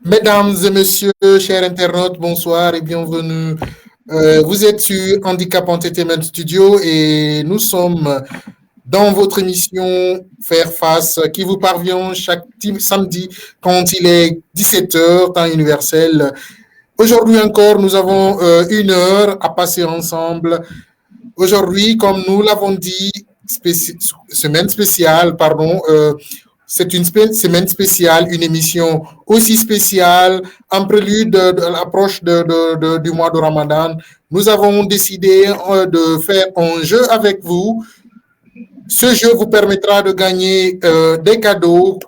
Mesdames et messieurs, chers internautes, bonsoir et bienvenue. Vous êtes sur Handicap Entertainment Studio et nous sommes dans votre émission Faire Face qui vous parvient chaque samedi quand il est 17h, temps universel. Aujourd'hui encore, nous avons une heure à passer ensemble. Aujourd'hui, comme nous l'avons dit, semaine spéciale, pardon, c'est une semaine spéciale, une émission aussi spéciale, en prélude de l'approche du mois de Ramadan. Nous avons décidé de faire un jeu avec vous. Ce jeu vous permettra de gagner des cadeaux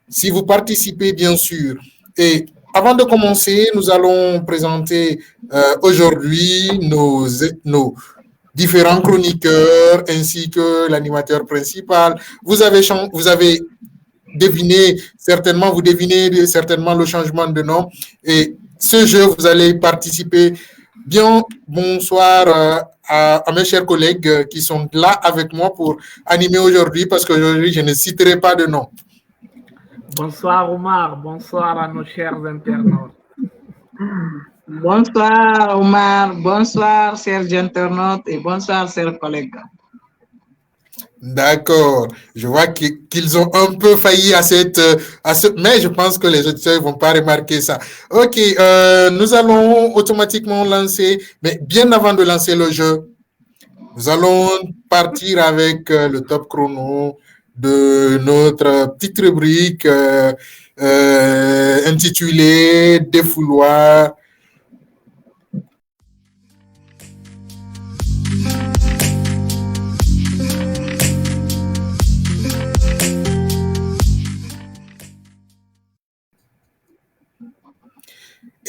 si vous participez, bien sûr. Et avant de commencer, nous allons présenter aujourd'hui nos différents chroniqueurs ainsi que l'animateur principal. Vous avez deviné certainement, vous devinez certainement le changement de nom. Et ce jeu, vous allez participer. Bien, bonsoir à mes chers collègues qui sont là avec moi pour animer aujourd'hui parce qu'aujourd'hui, je ne citerai pas de nom. Bonsoir Omar, bonsoir à nos chers internautes. Bonsoir Omar, bonsoir chers internautes et bonsoir chers collègues. D'accord. Je vois qu'ils ont un peu failli mais je pense que les auditeurs ne vont pas remarquer ça. Ok, nous allons automatiquement lancer, mais bien avant de lancer le jeu, nous allons partir avec le top chrono de notre petite rubrique intitulée Défouloir.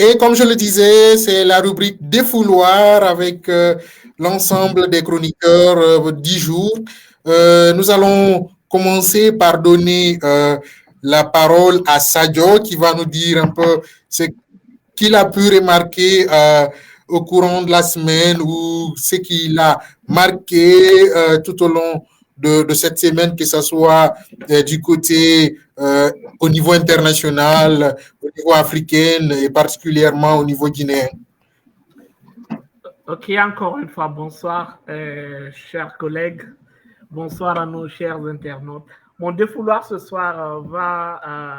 Et comme je le disais, c'est la rubrique Défouloir avec l'ensemble des chroniqueurs 10 jours. Nous allons commencer par donner la parole à Sadio qui va nous dire un peu ce qu'il a pu remarquer au courant de la semaine ou ce qu'il a marqué tout au long de cette semaine, que ce soit du côté au niveau international, au niveau africain et particulièrement au niveau guinéen. Ok, encore une fois, bonsoir, chers collègues. Bonsoir à nos chers internautes. Mon défouloir ce soir va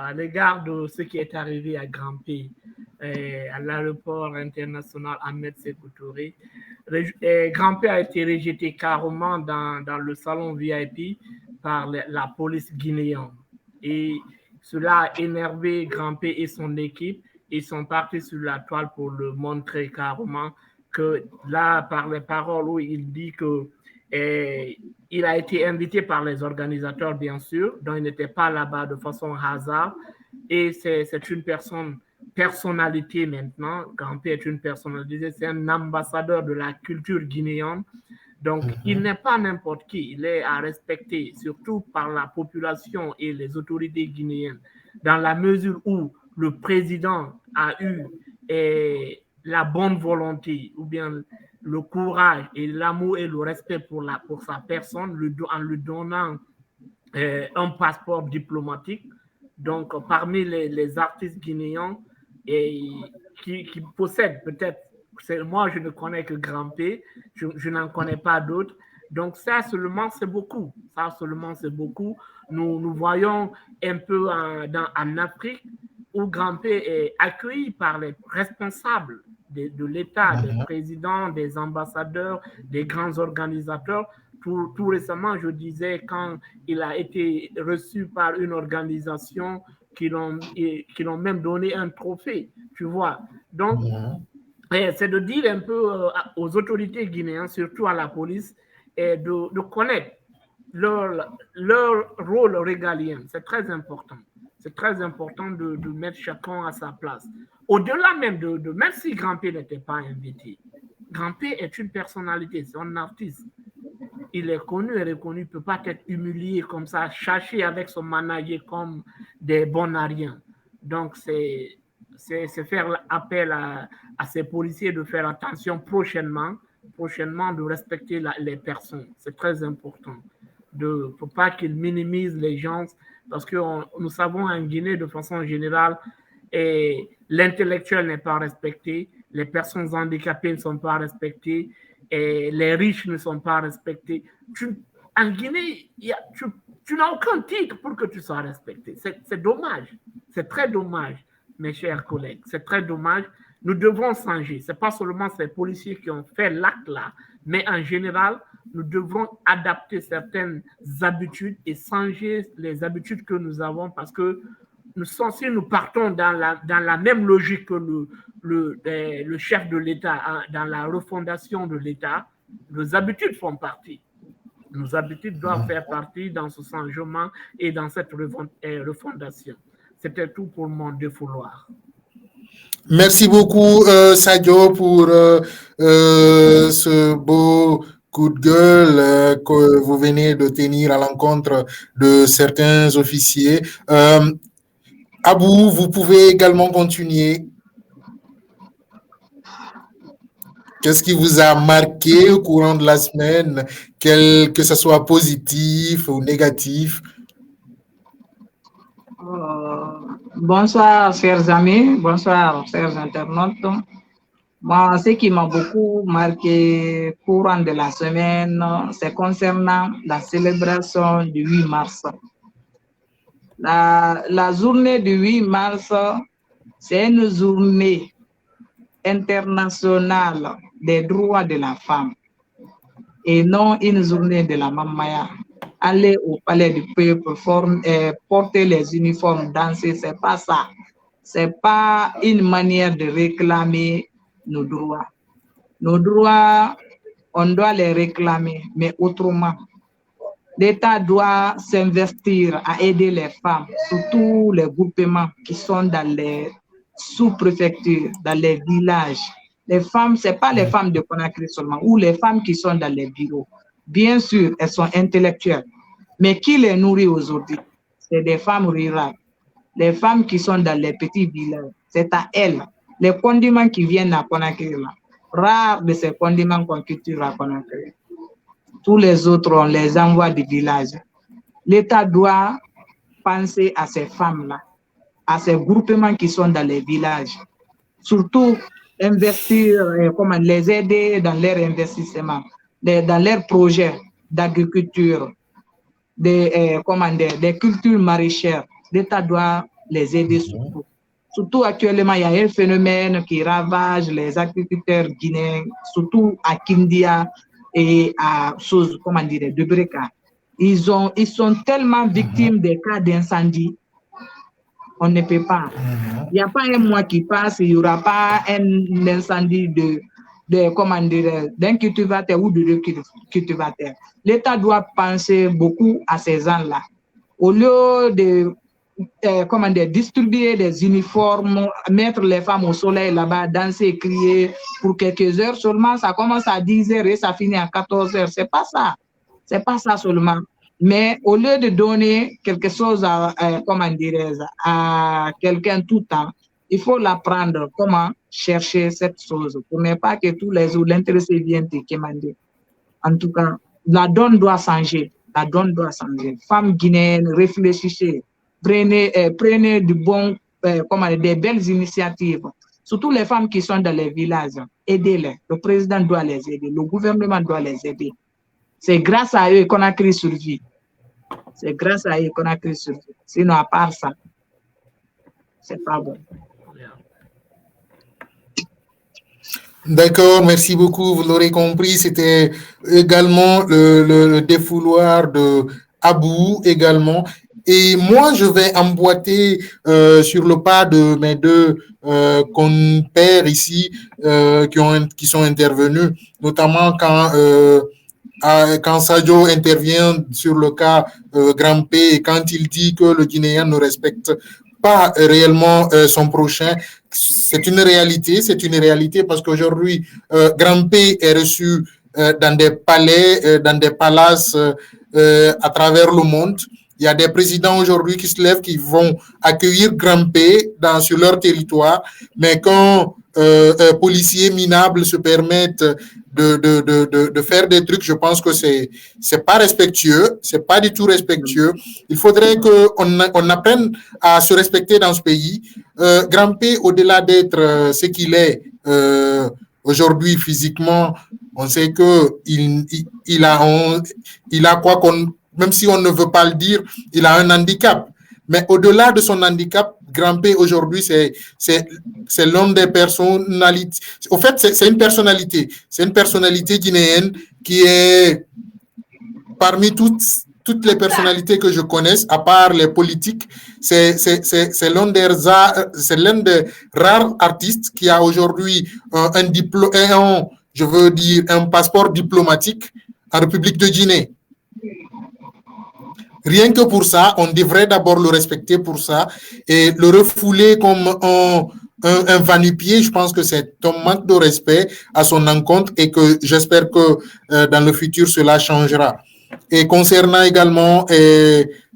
à l'égard de ce qui est arrivé à Grand-P, à l'aéroport international Ahmed Sékou Touré. Grand-P a été rejeté carrément dans le salon VIP par la police guinéenne. Et cela a énervé Grand-P et son équipe. Ils sont partis sur la toile pour le montrer carrément que là, par les paroles où il dit que il a été invité par les organisateurs, bien sûr, dont il n'était pas là-bas de façon hasard. Et c'est une personnalité maintenant. Grand-P est une personnalité, c'est un ambassadeur de la culture guinéenne. Donc, il n'est pas n'importe qui, il est à respecter, surtout par la population et les autorités guinéennes, dans la mesure où le président a eu la bonne volonté ou bien le courage et l'amour et le respect pour sa personne en lui donnant un passeport diplomatique. Donc, parmi les artistes guinéens qui possèdent peut-être, moi je ne connais que Grand-P, je n'en connais pas d'autres. Donc, ça seulement, c'est beaucoup. Ça seulement, c'est beaucoup. Nous voyons un peu en Afrique où Grand-P est accueilli par les responsables de l'État, des présidents, des ambassadeurs, des grands organisateurs. Tout récemment, je disais, quand il a été reçu par une organisation qui l'ont même donné un trophée, tu vois. Donc, c'est de dire un peu aux autorités guinéennes, surtout à la police, de connaître leur rôle régalien. C'est très important. C'est très important de mettre chacun à sa place. Au-delà même même si Grand-P n'était pas invité, Grand-P est une personnalité, c'est un artiste. Il est connu et reconnu, il ne peut pas être humilié comme ça, cherché avec son manager comme des bons à rien. Donc, c'est faire appel à ces policiers de faire attention prochainement de respecter les personnes. C'est très important. Il ne faut pas qu'ils minimisent les gens parce que nous savons en Guinée, de façon générale, et l'intellectuel n'est pas respecté, les personnes handicapées ne sont pas respectées, et les riches ne sont pas respectés. En Guinée, tu n'as aucun titre pour que tu sois respecté. C'est dommage. C'est très dommage, mes chers collègues. C'est très dommage. Nous devons changer. Ce n'est pas seulement ces policiers qui ont fait l'acte là, mais en général, nous devons adapter certaines habitudes et changer les habitudes que nous avons parce que si nous partons dans la même logique que le chef de l'État, dans la refondation de l'État, nos habitudes font partie. Nos habitudes doivent faire partie dans ce changement et dans cette refondation. C'était tout pour mon défouloir. Merci beaucoup, Sadio, pour ce beau coup de gueule que vous venez de tenir à l'encontre de certains officiers. Abou, vous pouvez également continuer. Qu'est-ce qui vous a marqué au courant de la semaine, que ce soit positif ou négatif? Bonsoir, chers amis. Bonsoir, chers internautes. Moi, ce qui m'a beaucoup marqué courant de la semaine, c'est concernant la célébration du 8 mars. La journée du 8 mars, c'est une journée internationale des droits de la femme et non une journée de la mamaya. Aller au palais du peuple, porter les uniformes, danser, c'est pas ça. C'est pas une manière de réclamer nos droits. Nos droits, on doit les réclamer, mais autrement. L'État doit s'investir à aider les femmes, surtout les groupements qui sont dans les sous-préfectures, dans les villages. Les femmes, ce n'est pas les femmes de Conakry seulement, ou les femmes qui sont dans les bureaux. Bien sûr, elles sont intellectuelles, mais qui les nourrit aujourd'hui? C'est des femmes rurales. Les femmes qui sont dans les petits villages, c'est à elles. Les condiments qui viennent à Conakry, là, rares de ces condiments qu'on cultive à Conakry. Tous les autres, on les envoie du village. L'État doit penser à ces femmes-là, à ces groupements qui sont dans les villages. Surtout, investir, les aider dans leurs investissements, dans leurs projets d'agriculture, des cultures maraîchères. L'État doit les aider surtout. Surtout actuellement, il y a un phénomène qui ravage les agriculteurs guinéens, surtout à Kindia et à de Breka. Ils sont tellement victimes des cas d'incendie. On ne peut pas. Il n'y a pas un mois qui passe, il n'y aura pas un incendie d'un cultivateur ou de deux cultivateurs. L'État doit penser beaucoup à ces gens-là. Au lieu de distribuer des uniformes, mettre les femmes au soleil là-bas, danser, crier pour quelques heures seulement, ça commence à 10 heures et ça finit à 14 heures. C'est pas ça. C'est pas ça seulement. Mais au lieu de donner quelque chose à quelqu'un tout le temps, il faut l'apprendre comment chercher cette chose pour ne pas que tous les jours l'intéressé vienne te demander. En tout cas, la donne doit changer. La donne doit changer. Femmes guinéennes, réfléchissez. Prenez des belles initiatives. Surtout les femmes qui sont dans les villages. Aidez-les. Le président doit les aider. Le gouvernement doit les aider. C'est grâce à eux qu'on a créé survie. C'est grâce à eux qu'on a créé survie. Sinon, à part ça, c'est pas bon. D'accord, merci beaucoup. Vous l'aurez compris, c'était également le défouloir de Abou également. Et moi, je vais emboîter sur le pas de mes deux compères ici qui sont intervenus, notamment quand Sadio intervient sur le cas Grand P et quand il dit que le Guinéen ne respecte pas réellement son prochain. C'est une réalité parce qu'aujourd'hui, Grand P est reçu dans des palais, dans des palaces à travers le monde. Il y a des présidents aujourd'hui qui se lèvent, qui vont accueillir Grand-P sur leur territoire, mais quand policiers minables se permettent de faire des trucs, je pense que c'est pas respectueux, c'est pas du tout respectueux. Il faudrait qu'on apprenne à se respecter dans ce pays. Grand-P, au-delà d'être ce qu'il est aujourd'hui physiquement, on sait que il a quoi qu'on, même si on ne veut pas le dire, il a un handicap. Mais au-delà de son handicap, Grand-P aujourd'hui, c'est l'une des personnalités. Au fait, c'est une personnalité. C'est une personnalité guinéenne qui est parmi toutes les personnalités que je connaisse, à part les politiques, c'est l'un des rares artistes qui a aujourd'hui un passeport diplomatique en République de Guinée. Rien que pour ça, on devrait d'abord le respecter pour ça et le refouler comme un va-nu-pied. Je pense que c'est un manque de respect à son encontre et que j'espère que dans le futur, cela changera. Et concernant également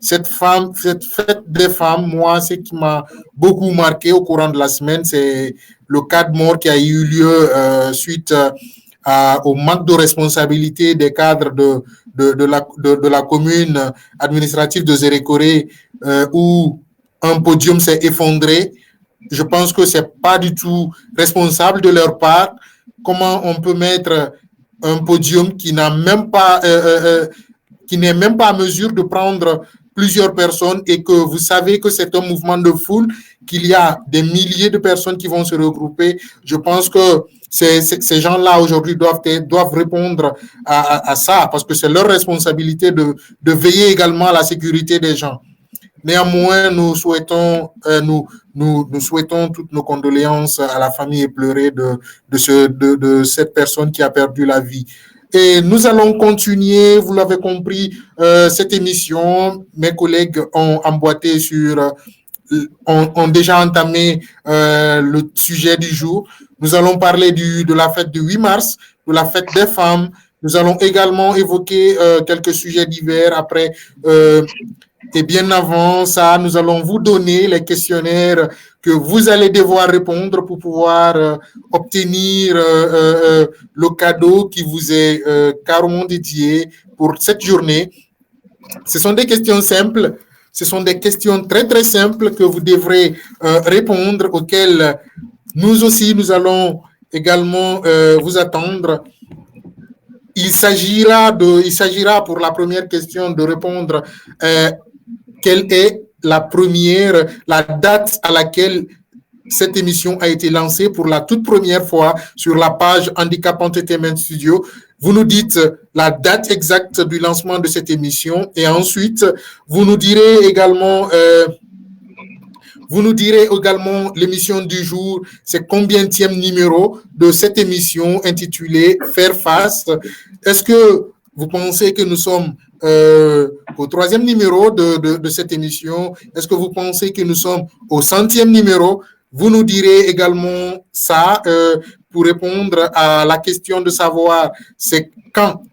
cette fête des femmes, moi, ce qui m'a beaucoup marqué au courant de la semaine, c'est le cas de mort qui a eu lieu suite au manque de responsabilité des cadres de la commune administrative de Zérékoré où un podium s'est effondré. Je pense que c'est pas du tout responsable de leur part. Comment on peut mettre un podium qui n'a même pas, qui n'est même pas à mesure de prendre plusieurs personnes et que vous savez que c'est un mouvement de foule, qu'il y a des milliers de personnes qui vont se regrouper. Je pense que ces gens-là aujourd'hui doivent répondre à ça parce que c'est leur responsabilité de veiller également à la sécurité des gens. Néanmoins, nous souhaitons toutes nos condoléances à la famille éplorée de cette personne qui a perdu la vie. Et nous allons continuer, vous l'avez compris, cette émission. Mes collègues ont emboîté ont déjà entamé le sujet du jour. Nous allons parler de la fête du 8 mars, de la fête des femmes. Nous allons également évoquer quelques sujets divers après. Et bien avant ça, nous allons vous donner les questionnaires que vous allez devoir répondre pour pouvoir obtenir le cadeau qui vous est carrément dédié pour cette journée. Ce sont des questions simples. Ce sont des questions très, très simples que vous devrez répondre, auxquelles nous aussi, nous allons également vous attendre. Il s'agira pour la première question de répondre quelle est la date à laquelle cette émission a été lancée pour la toute première fois sur la page Handicap Entertainment Studio. Vous nous dites la date exacte du lancement de cette émission et ensuite, vous nous direz également l'émission du jour, c'est combienième numéro de cette émission intitulée Faire face. Est-ce que vous pensez que nous sommes au 3e numéro de cette émission? Est-ce que vous pensez que nous sommes au 100e numéro? Vous nous direz également ça pour répondre à la question de savoir c'est quand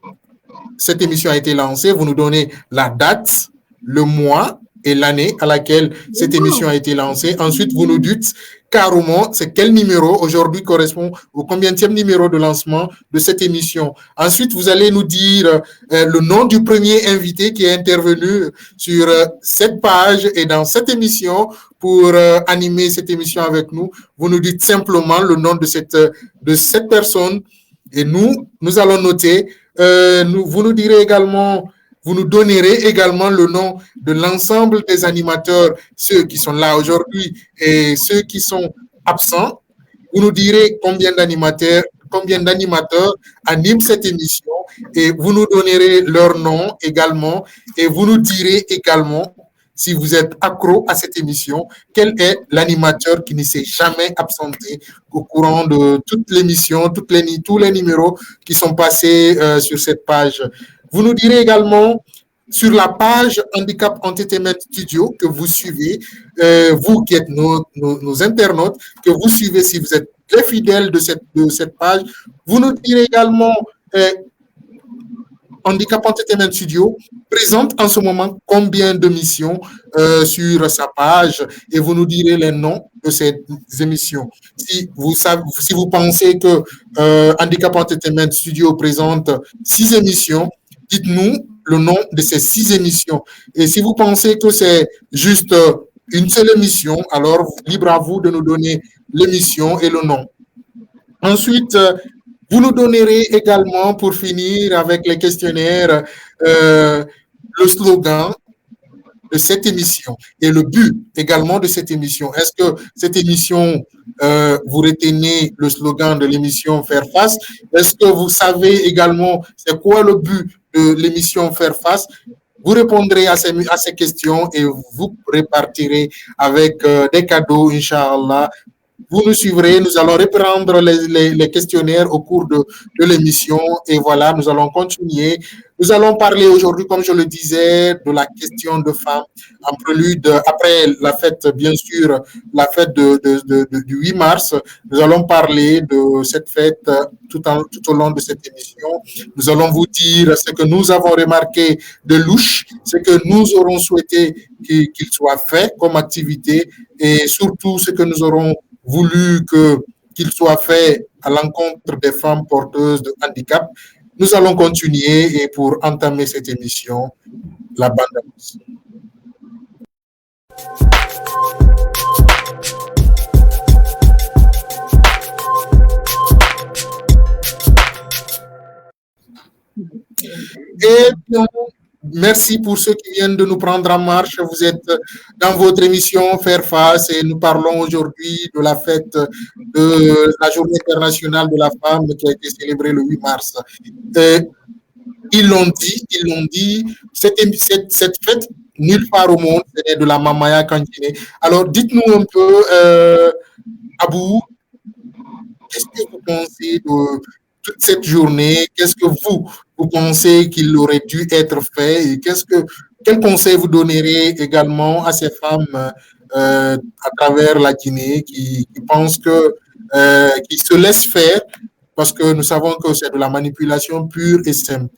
cette émission a été lancée. Vous nous donnez la date, le mois et l'année à laquelle cette émission a été lancée. Ensuite, vous nous dites carrément c'est quel numéro aujourd'hui correspond au combienième numéro de lancement de cette émission. Ensuite, vous allez nous dire le nom du premier invité qui est intervenu sur cette page et dans cette émission pour animer cette émission avec nous. Vous nous dites simplement le nom de cette personne et nous allons noter. Vous nous direz également, vous nous donnerez également le nom de l'ensemble des animateurs, ceux qui sont là aujourd'hui et ceux qui sont absents. Vous nous direz combien d'animateurs animent cette émission et vous nous donnerez leur nom également et vous nous direz également, si vous êtes accro à cette émission, quel est l'animateur qui ne s'est jamais absenté au courant de toute l'émission, tous les numéros qui sont passés sur cette page. Vous nous direz également sur la page Handicap Entertainment Studio que vous suivez, vous qui êtes nos internautes, que vous suivez si vous êtes très fidèles de cette page. Vous nous direz également Handicap Entertainment Studio présente en ce moment combien de missions sur sa page et vous nous direz les noms de ces émissions. Si vous pensez que Handicap Entertainment Studio présente 6 émissions, dites-nous le nom de ces 6 émissions. Et si vous pensez que c'est juste une seule émission, alors libre à vous de nous donner l'émission et le nom. Ensuite, vous nous donnerez également, pour finir avec les questionnaires, le slogan de cette émission et le but également de cette émission. Est-ce que cette émission, vous retenez le slogan de l'émission Faire Face? Est-ce que vous savez également c'est quoi le but de l'émission Faire Face? Vous répondrez à ces questions et vous répartirez avec des cadeaux, Inch'Allah. Vous nous suivrez, nous allons reprendre les questionnaires au cours de l'émission et voilà, nous allons continuer. Nous allons parler aujourd'hui, comme je le disais, de la question de femmes en prélude, après la fête, bien sûr, la fête du 8 mars. Nous allons parler de cette fête tout au long de cette émission. Nous allons vous dire ce que nous avons remarqué de louche, ce que nous aurons souhaité qu'il soit fait comme activité et surtout ce que nous aurons voulu qu'il soit fait à l'encontre des femmes porteuses de handicap. Nous allons continuer et pour entamer cette émission, la bande-annonce. Et bien, merci pour ceux qui viennent de nous prendre en marche. Vous êtes dans votre émission Faire Face et nous parlons aujourd'hui de la fête de la Journée internationale de la femme qui a été célébrée le 8 mars. Ils l'ont dit, cette fête, nulle part au monde, c'est de la Mamaya Kandjiné. Alors, dites-nous un peu, Abou, qu'est-ce que vous pensez de toute cette journée? Qu'est-ce que vous pensez qu'il aurait dû être fait et quel conseil vous donnerez également à ces femmes à travers la Guinée qui pensent qui se laissent faire parce que nous savons que c'est de la manipulation pure et simple.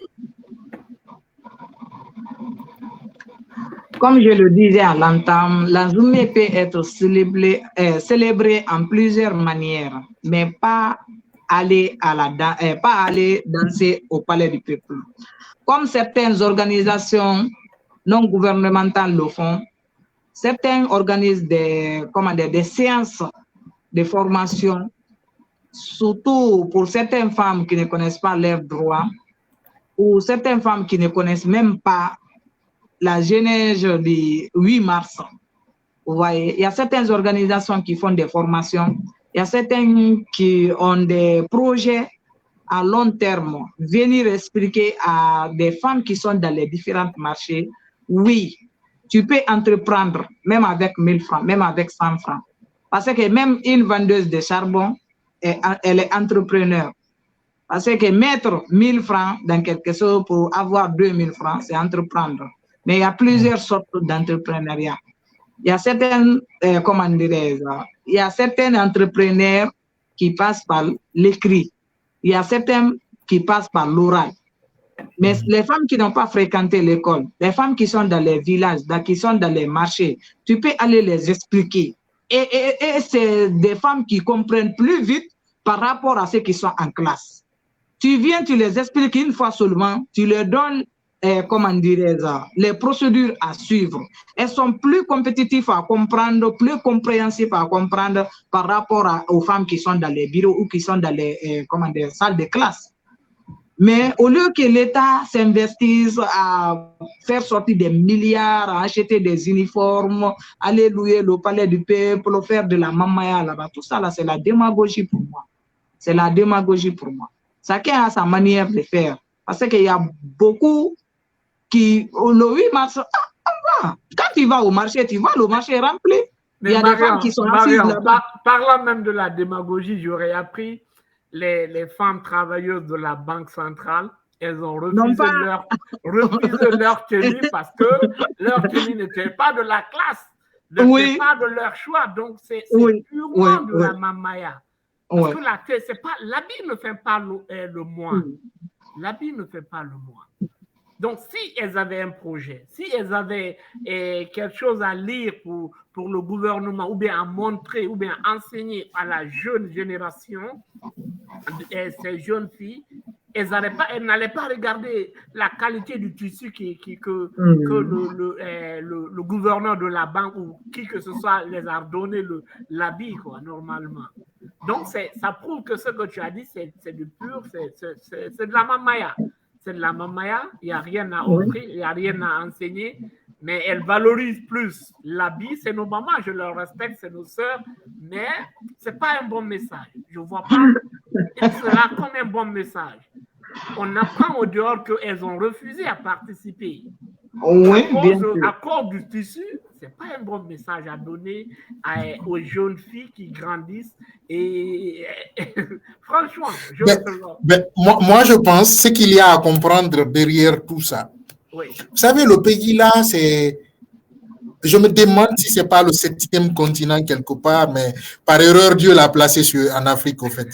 Comme je le disais à l'entame, la journée peut être célébrée en plusieurs manières, mais pas aller danser au Palais du Peuple. Comme certaines organisations non gouvernementales le font, certains organisent des séances de formation, surtout pour certaines femmes qui ne connaissent pas leurs droits ou certaines femmes qui ne connaissent même pas la genèse du 8 mars. Vous voyez, il y a certaines organisations qui font des formations, il y a certaines qui ont des projets à long terme, venir expliquer à des femmes qui sont dans les différents marchés, oui, tu peux entreprendre, même avec 1000 francs, même avec 100 francs. Parce que même une vendeuse de charbon, elle est entrepreneur. Parce que mettre 1000 francs dans quelque chose pour avoir 2000 francs, c'est entreprendre. Mais il y a plusieurs sortes d'entrepreneuriat. Il y a certains, il y a certains entrepreneurs qui passent par l'écrit. Il y a certains qui passent par l'oral. Mais les femmes qui n'ont pas fréquenté l'école, les femmes qui sont dans les villages, qui sont dans les marchés, tu peux aller les expliquer. Et c'est des femmes qui comprennent plus vite par rapport à ceux qui sont en classe. Tu viens, tu les expliques une fois seulement, tu leur donnes les procédures à suivre. Elles sont plus compétitives à comprendre, plus compréhensibles à comprendre par rapport aux femmes qui sont dans les bureaux ou qui sont dans les salles de classe. Mais au lieu que l'État s'investisse à faire sortir des milliards, à acheter des uniformes, aller louer le Palais du Peuple, faire de la mamaya là-bas, tout ça là, c'est la démagogie pour moi. C'est la démagogie pour moi. Chacun a sa manière de faire. Parce qu'il y a beaucoup qui, le 8 mars, quand tu vas au marché, tu vois le marché rempli. Mais il y a des femmes qui sont assises là-bas. Parlant même de la démagogie, j'aurais appris les femmes travailleuses de la Banque centrale, elles ont refusé leur tenue parce que leur tenue n'était pas de la classe, n'était pas de leur choix. Donc, c'est purement de la mamaya. Parce que c'est pas l'habit ne fait pas le moine. L'habit ne fait pas le moine. Donc, si elles avaient un projet, si elles avaient quelque chose à lire pour le gouvernement, ou bien à montrer, ou bien à enseigner à la jeune génération, ces jeunes filles, elles n'allaient pas regarder la qualité du tissu que le gouverneur de la banque ou qui que ce soit les a donné l'habit, quoi, normalement. Donc, ça prouve que ce que tu as dit, c'est du pur, c'est de la mamaya. C'est de la mamaya, il n'y a rien à offrir, il n'y a rien à enseigner, mais elle valorise plus l'habit. C'est nos mamans, je leur respecte, c'est nos sœurs, mais ce n'est pas un bon message. Je ne vois pas cela comme un bon message. On apprend au dehors qu'elles ont refusé à participer. Oui, à cause du tissu, ce n'est pas un bon message à donner aux jeunes filles qui grandissent. Et franchement, moi, je pense ce qu'il y a à comprendre derrière tout ça. Oui. Vous savez, le pays là, c'est... Je me demande si ce n'est pas le 7e continent quelque part, mais par erreur, Dieu l'a placé en Afrique, au fait.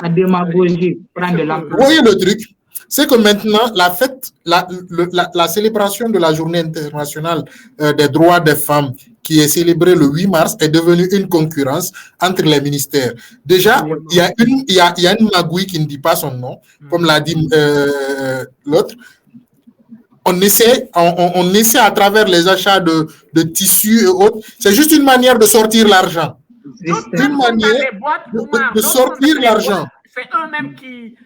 La démagogie, prendre de l'ampleur. Vous voyez le truc? C'est que maintenant, la fête, la célébration de la Journée internationale des droits des femmes, qui est célébrée le 8 mars, est devenue une concurrence entre les ministères. Déjà, il y a une magouille qui ne dit pas son nom, comme l'a dit l'autre. On essaie à travers les achats de tissus et autres. C'est juste une manière de sortir l'argent. Une manière de sortir l'argent. C'est eux-mêmes qui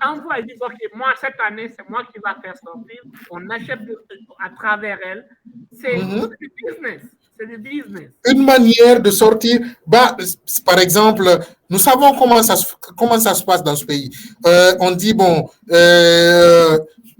envoient et disent, OK, moi, cette année, c'est moi qui va faire sortir. On achète à travers elles. C'est du business. C'est du business. Une manière de sortir. Par exemple, nous savons comment ça se passe dans ce pays. On dit, bon,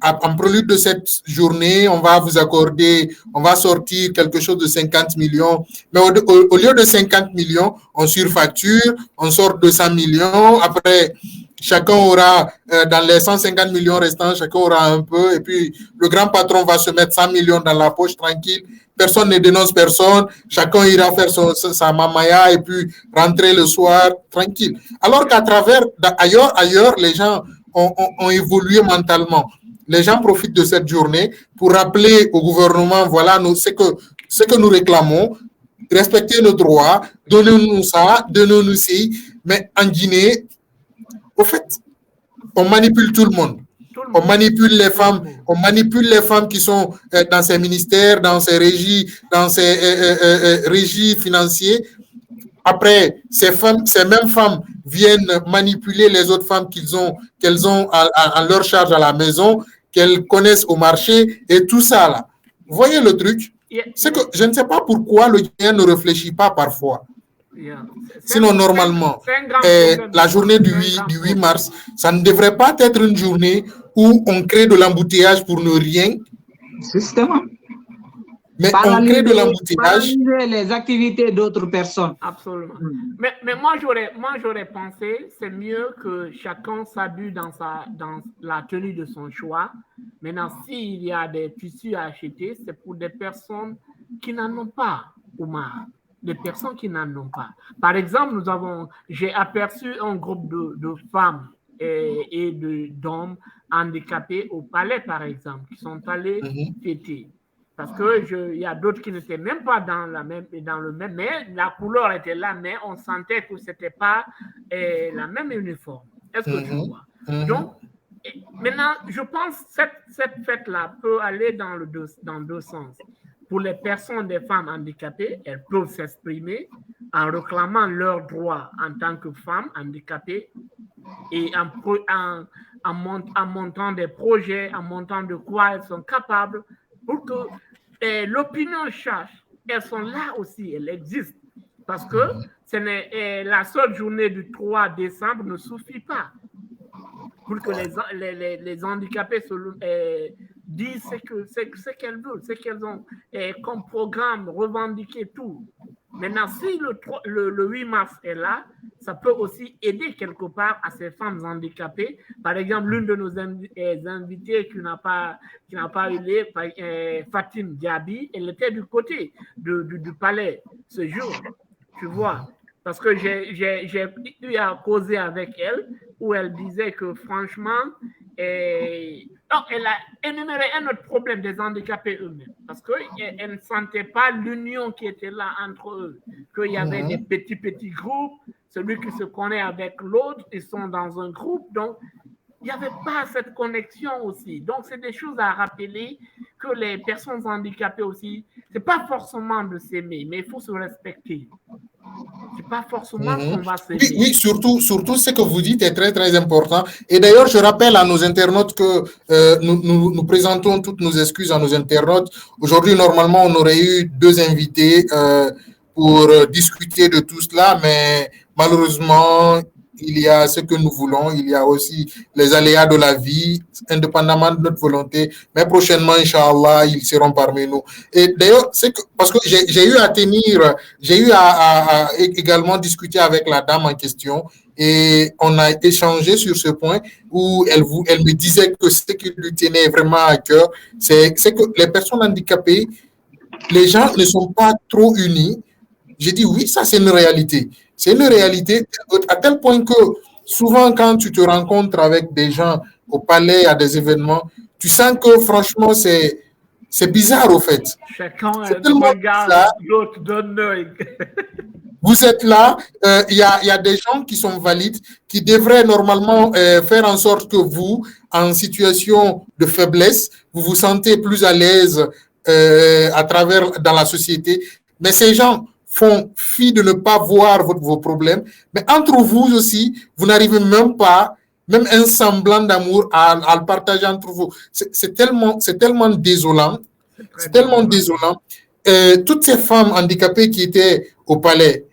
en prélude de cette journée, on va vous accorder, on va sortir quelque chose de 50 millions. Mais au lieu de 50 millions, on surfacture, on sort 200 millions. Après, chacun aura, dans les 150 millions restants, chacun aura un peu. Et puis, le grand patron va se mettre 100 millions dans la poche, tranquille. Personne ne dénonce personne. Chacun ira faire sa mamaya et puis rentrer le soir, tranquille. Alors qu'à travers, ailleurs, les gens ont évolué mentalement. Les gens profitent de cette journée pour rappeler au gouvernement, voilà, ce que nous réclamons, respecter nos droits, donnez-nous ça, donnez-nous ci. Mais en Guinée, au fait, on manipule tout le monde. On manipule les femmes qui sont dans ces ministères, dans ces régies, régies financières. Après, ces mêmes femmes viennent manipuler les autres femmes qu'elles ont à leur charge à la maison, qu'elles connaissent au marché et tout ça là. Vous voyez le truc? C'est que je ne sais pas pourquoi le Guinéen ne réfléchit pas parfois. Sinon, normalement, la journée du 8 mars, ça ne devrait pas être une journée où on crée de l'embouteillage pour ne rien. Justement. Mais on crée de l'embouteillage. Les activités d'autres personnes. Absolument. Mais moi, j'aurais pensé, c'est mieux que chacun s'habille dans la tenue de son choix. Maintenant, s'il y a des tissus à acheter, c'est pour des personnes qui n'en ont pas, Oumar. Des personnes qui n'en ont pas. Par exemple, j'ai aperçu un groupe de femmes et d'hommes handicapés au palais, par exemple, qui sont allés fêter. Parce qu'il y a d'autres qui n'étaient même pas dans le même, mais la couleur était là, mais on sentait que ce n'était pas la même uniforme. Est-ce que tu vois? Donc, maintenant, je pense que cette fête-là peut aller dans deux sens. Pour les personnes, des femmes handicapées, elles peuvent s'exprimer en réclamant leurs droits en tant que femmes handicapées et en montant des projets, en montant de quoi elles sont capables pour que l'opinion change. Elles sont là aussi, elles existent. Parce que la seule journée du 3 décembre ne suffit pas pour que les handicapés disent ce qu'elles veulent, ce qu'elles ont comme programme, revendiquer tout. Maintenant, si le 8 mars est là, ça peut aussi aider quelque part à ces femmes handicapées. Par exemple, l'une de nos invitées qui n'a pas eu Fatim Diaby, elle était du côté du palais ce jour, tu vois. Parce que j'ai eu à causer avec elle, où elle disait que franchement, elle a énuméré un autre problème des handicapés eux-mêmes. Parce qu'elle ne sentait pas l'union qui était là entre eux. Qu'il y avait des petits groupes, celui qui se connaît avec l'autre, ils sont dans un groupe. Donc, il n'y avait pas cette connexion aussi. Donc, c'est des choses à rappeler que les personnes handicapées aussi, ce n'est pas forcément de s'aimer, mais il faut se respecter. Ce n'est pas forcément qu'on va s'aimer. Oui, surtout ce que vous dites est très, très important. Et d'ailleurs, je rappelle à nos internautes que nous présentons toutes nos excuses à nos internautes. Aujourd'hui, normalement, on aurait eu 2 invités pour discuter de tout cela, mais malheureusement, il y a ce que nous voulons, il y a aussi les aléas de la vie, indépendamment de notre volonté. Mais prochainement, Inch'Allah, ils seront parmi nous. Et d'ailleurs, c'est que, parce que j'ai eu à également discuter avec la dame en question et on a échangé sur ce point où elle me disait que ce qui lui tenait vraiment à cœur, c'est que les personnes handicapées, les gens ne sont pas trop unis. J'ai dit oui, ça c'est une réalité. C'est une réalité à tel point que souvent quand tu te rencontres avec des gens au palais, à des événements, tu sens que franchement c'est bizarre au fait. Chacun regarde l'autre d'un œil. Vous êtes là, il y a des gens qui sont valides, qui devraient normalement faire en sorte que vous, en situation de faiblesse, vous vous sentez plus à l'aise dans la société. Mais ces gens font fi de ne pas voir vos problèmes. Mais entre vous aussi, vous n'arrivez même pas, même un semblant d'amour à le partager entre vous. C'est tellement désolant. C'est tellement désolant. Toutes ces femmes handicapées qui étaient au palais,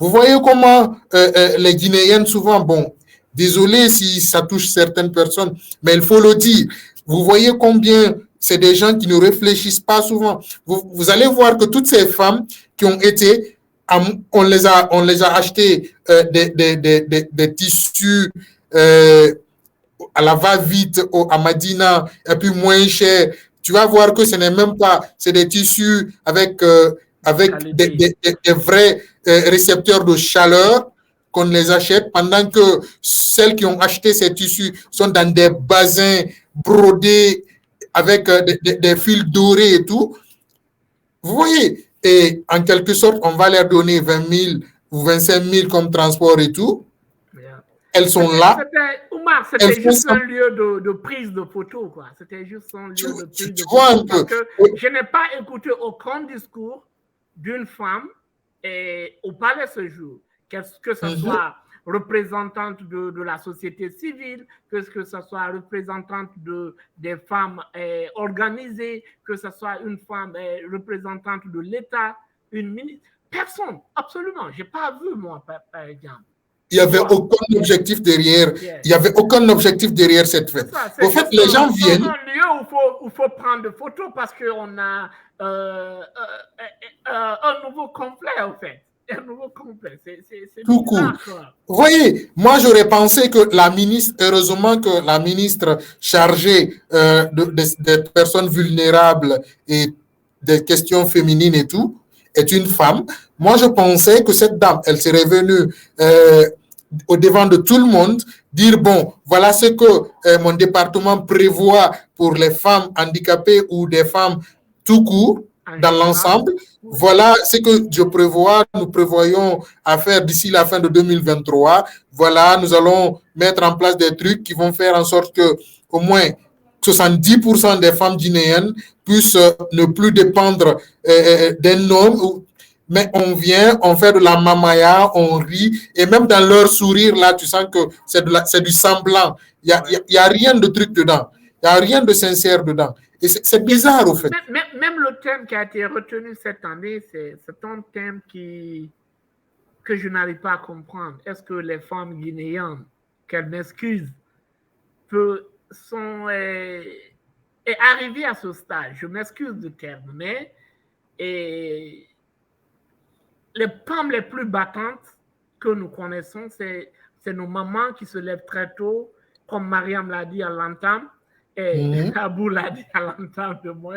vous voyez comment les Guinéennes, souvent, bon, désolé si ça touche certaines personnes, mais il faut le dire. Vous voyez combien c'est des gens qui ne réfléchissent pas souvent. Vous allez voir que toutes ces femmes qui ont été, on les a acheté des tissus à la va-vite à Madina, et puis moins cher. Tu vas voir que ce n'est même pas, c'est des tissus avec des vrais récepteurs de chaleur qu'on les achète pendant que celles qui ont acheté ces tissus sont dans des bassins brodés avec des fils dorés et tout. Vous voyez, et en quelque sorte, on va leur donner 20 000 ou 25 000 comme transport et tout. Elles sont là. Oumar, c'était juste un lieu de prise de photos, quoi. C'était juste un lieu de prise de photos. Parce que je n'ai pas écouté aucun discours d'une femme au palais ce jour. Que ce soit représentante de la société civile, que ce soit représentante des femmes organisées, que ce soit une femme représentante de l'État, une ministre. Personne, absolument. Je n'ai pas vu, moi, par exemple. Il n'y avait aucun objectif derrière. Il n'y avait aucun objectif derrière cette fête. Au fait, les gens viennent. C'est un lieu où il faut prendre des photos parce qu'on a un nouveau complet, en fait. Un nouveau complet. C'est tout court. Vous voyez, moi, j'aurais pensé que la ministre, heureusement que la ministre chargée des personnes vulnérables et des questions féminines et tout, est une femme. Moi, je pensais que cette dame, elle serait venue au devant de tout le monde, dire, bon, voilà ce que mon département prévoit pour les femmes handicapées ou des femmes tout court, dans l'ensemble. Voilà ce que je prévois, nous prévoyons à faire d'ici la fin de 2023. Voilà, nous allons mettre en place des trucs qui vont faire en sorte que au moins 70% des femmes guinéennes puissent ne plus dépendre d'un homme. Mais on vient, on fait de la mamaya, on rit, et même dans leur sourire, là, tu sens que c'est du semblant. Il y a rien de truc dedans. Il n'y a rien de sincère dedans. Et c'est bizarre, au fait. Même le thème qui a été retenu cette année, c'est un thème que je n'arrive pas à comprendre. Est-ce que les femmes guinéennes, qu'elles m'excusent, sont arrivées à ce stade? Je m'excuse du terme, mais les femmes les plus battantes que nous connaissons, c'est nos mamans qui se lèvent très tôt, comme Mariam l'a dit à l'entame, et Abou l'a dit à l'entame de moi.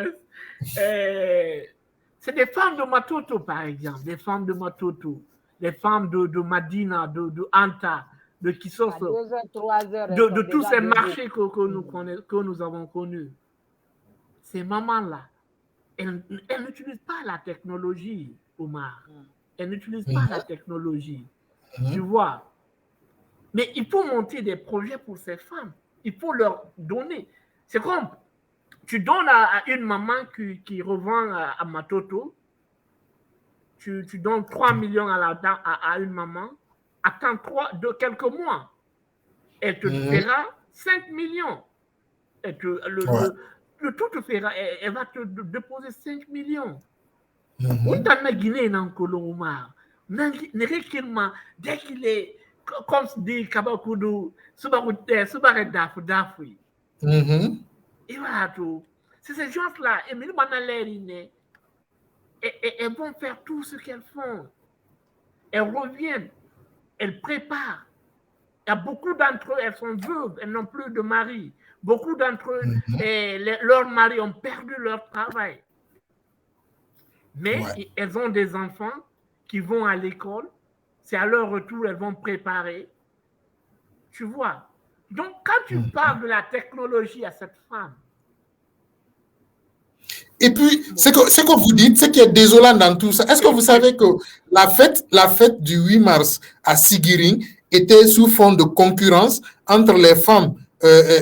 C'est des femmes de Matoto, par exemple, des femmes de Matoto les femmes de Madina, de Anta, de Kisoso, 2 heures, 3 heures, de tous ces marchés que nous avons connus. Ces mamans-là, elles n'utilisent pas la technologie, Omar. Elles n'utilisent pas la technologie. Tu vois. Mais il faut monter des projets pour ces femmes. Il faut leur donner. C'est comme, tu donnes à une maman qui revend à Matoto, tu donnes 3 millions à une maman, attends quelques mois, elle te fera 5 millions. Le tout te fera, elle va te déposer 5 millions. Oui, dans la Guinée, dans Colomar, dès qu'il est, comme se dit Kabakoudou, Subaret Dafoui. Et voilà tout. C'est ces gens-là, elles vont faire tout ce qu'elles font. Elles reviennent, elles préparent. Il y a beaucoup d'entre eux, elles sont veuves, elles n'ont plus de mari. Beaucoup d'entre eux, leurs maris ont perdu leur travail. Mais elles ont des enfants qui vont à l'école. C'est à leur retour, elles vont préparer. Tu vois. Donc, quand tu parles de la technologie à cette femme. Et puis, ce que vous dites, ce qui est désolant dans tout ça, est-ce que vous savez que la fête du 8 mars à Sigiring était sous forme de concurrence entre les femmes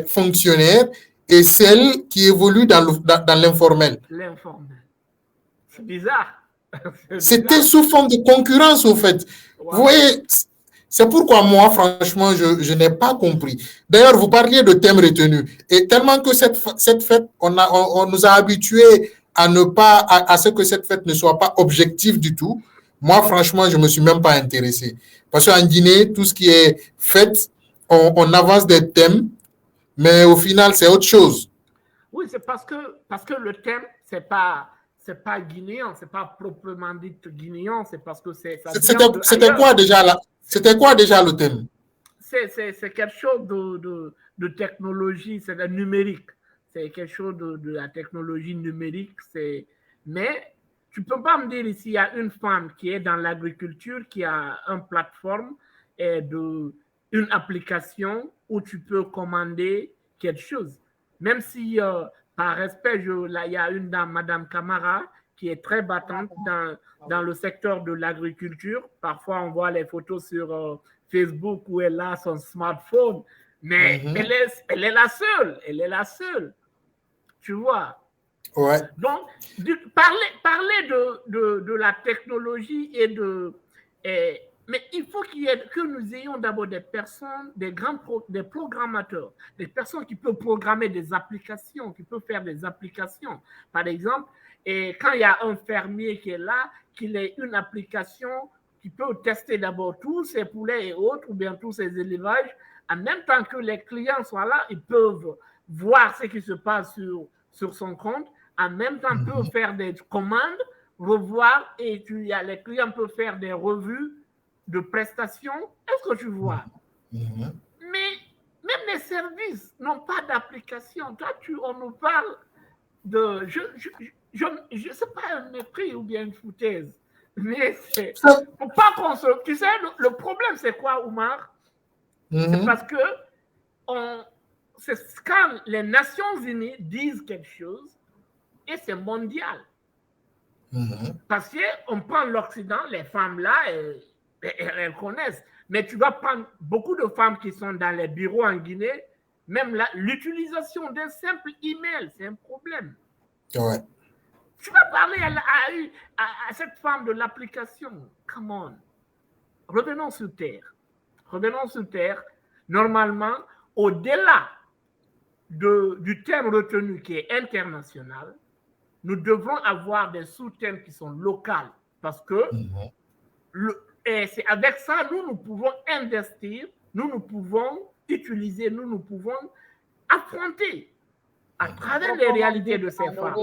fonctionnaires et celles qui évoluent dans l'informel? L'informel. C'est bizarre. C'était sous forme de concurrence, au fait. Wow. Vous voyez, c'est pourquoi moi, franchement, je n'ai pas compris. D'ailleurs, vous parliez de thèmes retenus. Et tellement que cette fête, on nous a habitués à ce que cette fête ne soit pas objective du tout. Moi, franchement, je ne me suis même pas intéressé. Parce qu'en Guinée, tout ce qui est fête, on avance des thèmes, mais au final, c'est autre chose. Oui, c'est parce que le thème, c'est pas guinéen, c'est pas proprement dit guinéen, c'est parce que c'était quoi déjà le thème? C'est quelque chose de technologie, c'est le numérique. C'est quelque chose de la technologie numérique. Mais tu peux pas me dire ici, il y a une femme qui est dans l'agriculture, qui a une plateforme et une application où tu peux commander quelque chose. Même si par respect, il y a une dame, Madame Camara, qui est très battante dans le secteur de l'agriculture. Parfois, on voit les photos sur Facebook où elle a son smartphone, mais elle est la seule. Elle est la seule. Tu vois? Ouais. Donc, parler de la technologie mais il faut que nous ayons d'abord des personnes, des programmateurs, des personnes qui peuvent programmer des applications, qui peuvent faire des applications. Par exemple, quand il y a un fermier qui est là, qu'il ait une application qui peut tester d'abord tous ses poulets et autres, ou bien tous ses élevages, en même temps que les clients soient là, ils peuvent voir ce qui se passe sur son compte, en même temps peuvent faire des commandes, revoir, et les clients peuvent faire des revues de prestations. Est-ce que tu vois? Mais même les services n'ont pas d'application. Toi, on nous parle de... Je sais pas, un mépris ou bien une foutaise. Mais faut pas qu'on se... Tu sais, le problème, c'est quoi, Oumar? C'est parce que c'est quand les Nations Unies disent quelque chose et c'est mondial. Parce qu'on prend l'Occident, les femmes là, elles connaissent. Mais tu vas prendre beaucoup de femmes qui sont dans les bureaux en Guinée, même l'utilisation d'un simple email, c'est un problème. Ouais. Tu vas parler à cette femme de l'application. Come on. Revenons sur terre. Revenons sur terre. Normalement, au-delà du thème retenu qui est international, nous devons avoir des sous-thèmes qui sont locaux. Parce que c'est avec ça, nous pouvons investir, nous pouvons utiliser, nous pouvons affronter à travers les réalités de ces femmes.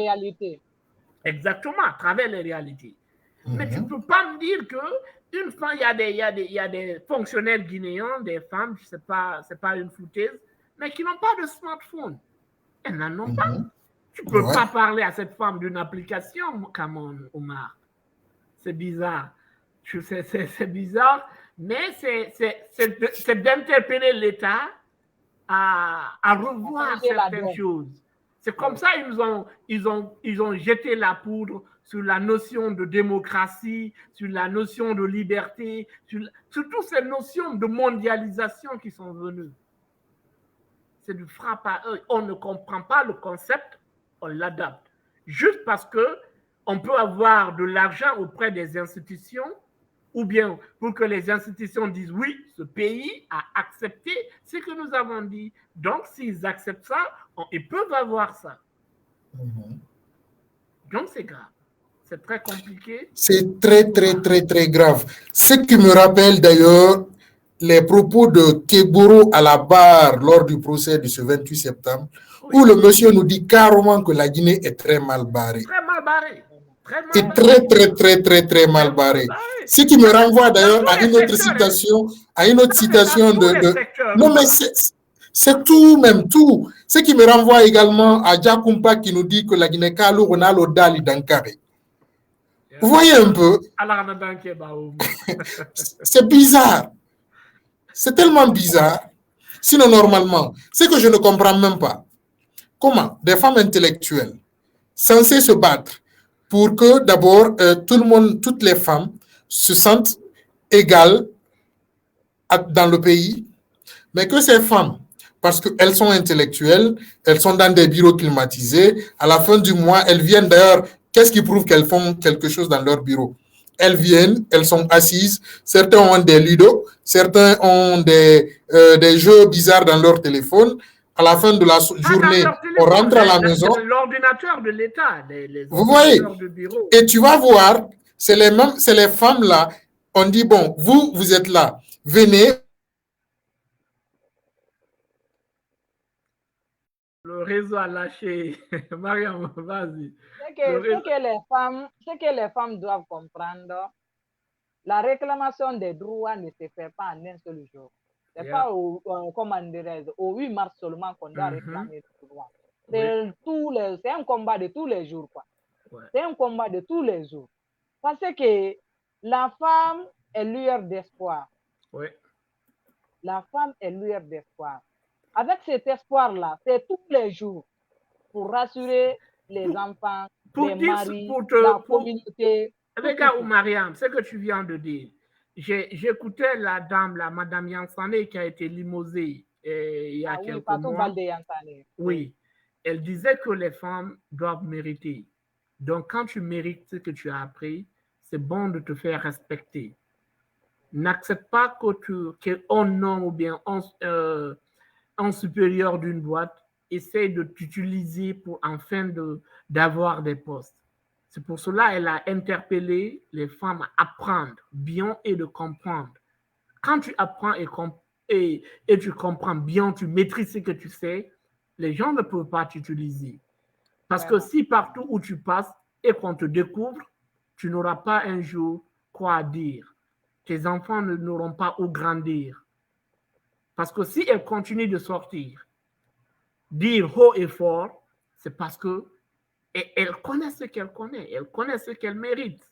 Exactement, à travers les réalités. Mais tu ne peux pas me dire qu'une femme, il y a des fonctionnaires guinéens, des femmes, je sais pas, c'est pas une foutaise, mais qui n'ont pas de smartphone. Elles n'en ont pas. Tu ne peux pas parler à cette femme d'une application, Omar. C'est bizarre. C'est bizarre, mais c'est d'interpeller l'État à revoir certaines choses. C'est comme ça ils ont jeté la poudre sur la notion de démocratie, sur la notion de liberté, sur toutes ces notions de mondialisation qui sont venues. C'est du frappe à eux. On ne comprend pas le concept, on l'adapte. Juste parce qu'on peut avoir de l'argent auprès des institutions, ou bien pour que les institutions disent oui, ce pays a accepté ce que nous avons dit. Donc, s'ils acceptent ça, ils peuvent avoir ça. Donc, c'est grave. C'est très compliqué. C'est très, très, très, très grave. Ce qui me rappelle d'ailleurs les propos de Keburo à la barre lors du procès de ce 28 septembre, oui, où le monsieur nous dit carrément que la Guinée est très mal barrée. Très mal barrée. Et très, très, très, très, très mal barrée. Ce qui me renvoie d'ailleurs à une autre citation, de... Non, mais c'est tout, même tout. Ce qui me renvoie également à Diakoumpa qui nous dit que la Guinée Kalou Ronaldo Dali Dankare. Vous voyez un peu? C'est bizarre. C'est tellement bizarre. Sinon, normalement, ce que je ne comprends même pas, comment des femmes intellectuelles censées se battre pour que d'abord tout le monde, toutes les femmes se sentent égales dans le pays, mais que ces femmes, parce qu'elles sont intellectuelles, elles sont dans des bureaux climatisés, à la fin du mois, elles viennent d'ailleurs, qu'est-ce qui prouve qu'elles font quelque chose dans leur bureau? Elles viennent, elles sont assises, certains ont des ludos, certains ont des jeux bizarres dans leur téléphone. À la fin de la journée, on rentre à la maison. L'ordinateur de l'État, vous voyez, et tu vas voir, c'est les femmes là, on dit, bon, vous êtes là, venez. Le réseau a lâché. Mariam, vas-y. Ce que les femmes doivent comprendre, la réclamation des droits ne se fait pas en un seul jour. Ce n'est pas au 8 mars seulement qu'on doit réclamer les droits. C'est un combat de tous les jours, quoi. C'est un combat de tous les jours. Parce que la femme est lueur d'espoir. La femme est lueur d'espoir. Avec cet espoir-là, c'est tous les jours pour rassurer les enfants, les maris, la communauté. Regarde, Mariam, ce que tu viens de dire. J'écoutais la dame, la Madame Yansane, qui a été limogée il y a quelques mois. Oui, elle disait que les femmes doivent mériter. Donc, quand tu mérites ce que tu as appris, c'est bon de te faire respecter. N'accepte pas qu'un nom ou bien un supérieur d'une boîte essaye de t'utiliser pour enfin d'avoir des postes. C'est pour cela qu'elle a interpellé les femmes à apprendre bien et de comprendre. Quand tu apprends et tu comprends bien, tu maîtrises ce que tu sais, les gens ne peuvent pas t'utiliser. Parce que si partout où tu passes et qu'on te découvre, tu n'auras pas un jour quoi dire. Tes enfants n'auront pas où grandir. Parce que si elle continue de sortir, dire haut et fort, c'est parce que elle connaît ce qu'elle connaît, elle connaît ce qu'elle mérite.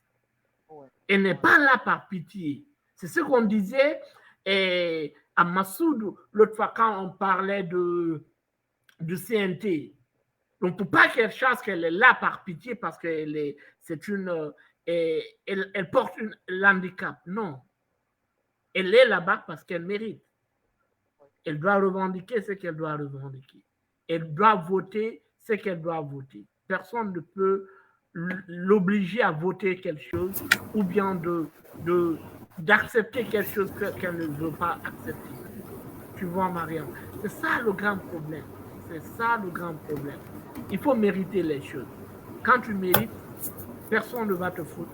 Elle n'est pas là par pitié. C'est ce qu'on disait à Massoud l'autre fois quand on parlait du CNT. On ne peut pas qu'elle chasse qu'elle est là par pitié parce qu'elle elle porte l'handicap. Non. Elle est là-bas parce qu'elle mérite. Elle doit revendiquer ce qu'elle doit revendiquer. Elle doit voter ce qu'elle doit voter. Personne ne peut l'obliger à voter quelque chose ou bien d'accepter quelque chose qu'elle ne veut pas accepter. Tu vois, Mariam, c'est ça le grand problème. C'est ça le grand problème. Il faut mériter les choses. Quand tu mérites, personne ne va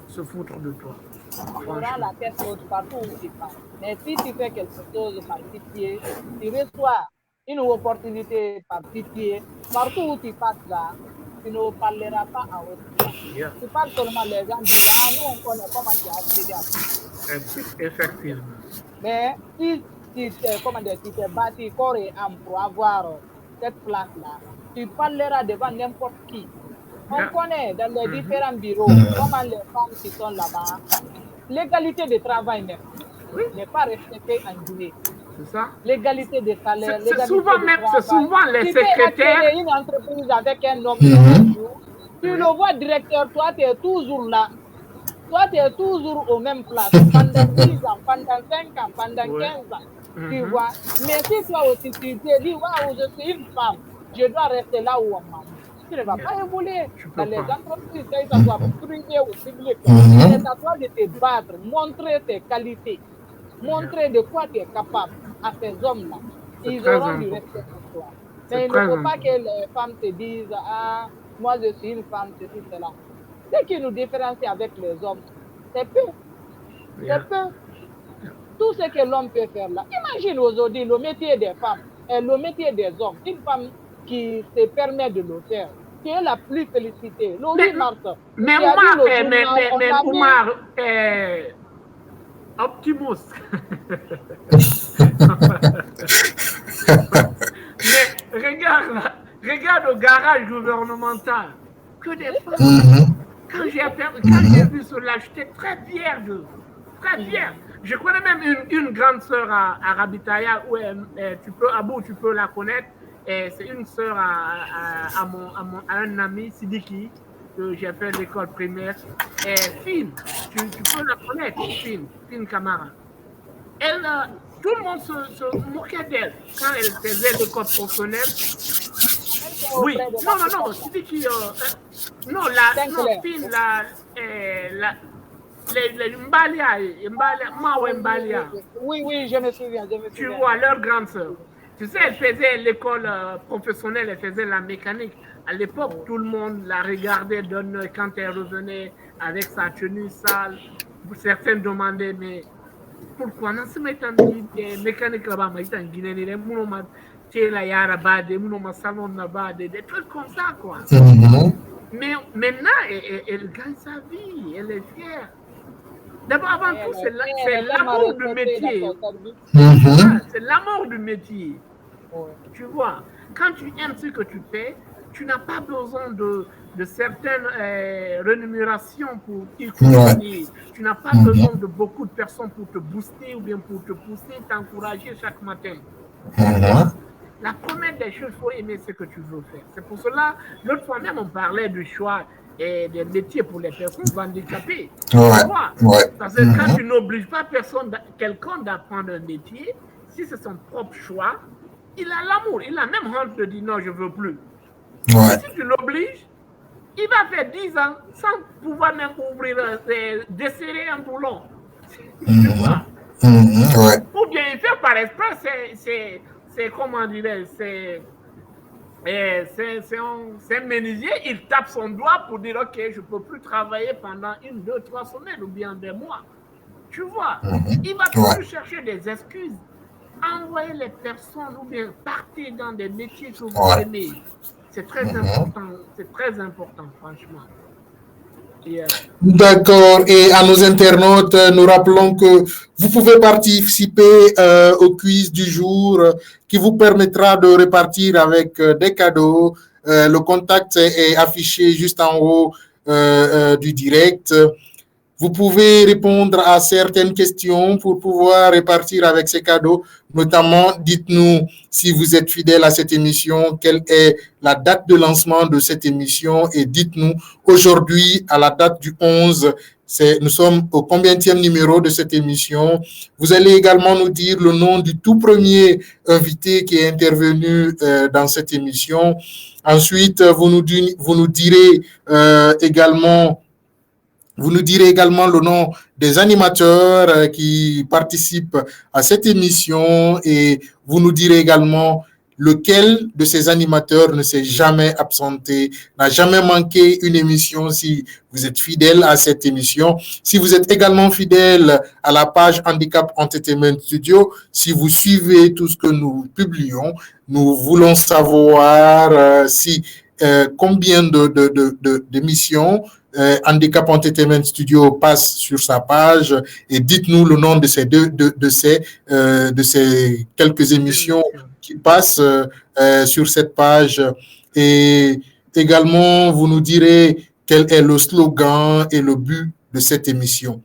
se foutre de toi. Tu auras la tête haute partout où tu passes. Mais si tu fais quelque chose par pitié, tu reçois une opportunité par pitié, partout où tu passes là, tu ne parleras pas à haute voix. Tu parles seulement les gens disent, nous on connaît comment tu as accédé à ça. Effectivement. Mais si tu t'es battu corps et âme pour avoir cette place-là, tu parleras devant n'importe qui. On connaît dans les différents bureaux comment les femmes qui sont là-bas l'égalité de travail n'est pas respectée en Guinée. C'est ça. L'égalité de salaire, C'est souvent les tu peux secrétaires. créer une entreprise avec un homme un jour, tu le vois directeur, toi tu es toujours là. Toi tu es toujours au même place pendant 10 ans, pendant 5 ans, pendant 15 ans. Tu vois. Mais si toi aussi tu te dis, waouh, je suis une femme, je dois rester là où on m'a mis. Tu ne vas pas évoluer dans les entreprises, que ce soit privé ou public. C'est à toi de te battre, montrer tes qualités, montrer de quoi tu es capable à ces hommes-là. Ils auront du respect pour toi. Mais il ne faut pas que les femmes te disent, ah, moi je suis une femme, ceci, cela. Ce qui nous différencie avec les hommes, c'est peu. C'est peu. Tout ce que l'homme peut faire là. Imagine aujourd'hui le métier des femmes et le métier des hommes. Une femme qui se permet de le faire, qui est la plus félicitée. Le 8 mars. Mais Oumar, Optimus. Mais regarde le garage gouvernemental. Que des femmes. Quand j'ai vu cela, j'étais très fier d'eux. Très fier. Je connais même une grande sœur à Rabitaya où tu peux la connaître. C'est une sœur à un ami, Sidiki, que j'ai fait l'école primaire. Fine, tu peux la connaître, Fine Camara. Elle, tout le monde se moquait d'elle quand elle faisait l'école professionnelle. Oui, non, Sidiki, non, Fine, les Mbalia, Mawa Mbalia. Oui, je me souviens. Tu vois, leur grande sœur. Tu sais, elle faisait l'école professionnelle, elle faisait la mécanique. À l'époque, tout le monde la regardait quand elle revenait avec sa tenue sale. Certains demandaient, mais pourquoi non se mettre en mécanique là-bas, mais en Guinée, des trucs comme ça, quoi. Mais maintenant, elle gagne sa vie, elle est fière. D'abord, avant tout, c'est l'amour du métier. C'est l'amour du métier. Tu vois, quand tu aimes ce que tu fais, tu n'as pas besoin de certaines rémunérations pour y continuer. Tu n'as pas besoin de beaucoup de personnes pour te booster ou bien pour te pousser, t'encourager chaque matin. La première des choses, il faut aimer ce que tu veux faire. C'est pour cela, l'autre fois même, on parlait du choix des métiers pour les personnes handicapées. Parce que quand tu n'obliges pas quelqu'un d'apprendre un métier, si c'est son propre choix, il a l'amour. Il a même honte de dire non, je ne veux plus. Mais si tu l'obliges, il va faire 10 ans sans pouvoir même desserrer un boulon. Tu vois? Ou bien il fait par esprit, c'est comment dirais-je, c'est un menuisier, il tape son doigt pour dire ok, je ne peux plus travailler pendant 1, 2, 3 semaines ou bien des mois. Tu vois, il va toujours chercher des excuses. Envoyer les personnes ou bien partir dans des métiers que vous aimez. C'est très important, franchement. D'accord. Et à nos internautes, nous rappelons que vous pouvez participer au quiz du jour qui vous permettra de repartir avec des cadeaux. Le contact est affiché juste en haut du direct. Vous pouvez répondre à certaines questions pour pouvoir repartir avec ces cadeaux. Notamment, dites-nous si vous êtes fidèle à cette émission, quelle est la date de lancement de cette émission et dites-nous aujourd'hui, à la date du 11, nous sommes au combienième numéro de cette émission. Vous allez également nous dire le nom du tout premier invité qui est intervenu dans cette émission. Ensuite, vous nous direz également le nom des animateurs qui participent à cette émission et vous nous direz également lequel de ces animateurs ne s'est jamais absenté, n'a jamais manqué une émission si vous êtes fidèle à cette émission. Si vous êtes également fidèle à la page Handicap Entertainment Studio, si vous suivez tout ce que nous publions, nous voulons savoir combien d'émissions Handicap Entertainment Studio passe sur sa page et dites-nous le nom de ces quelques émissions qui passent sur cette page et également vous nous direz quel est le slogan et le but de cette émission.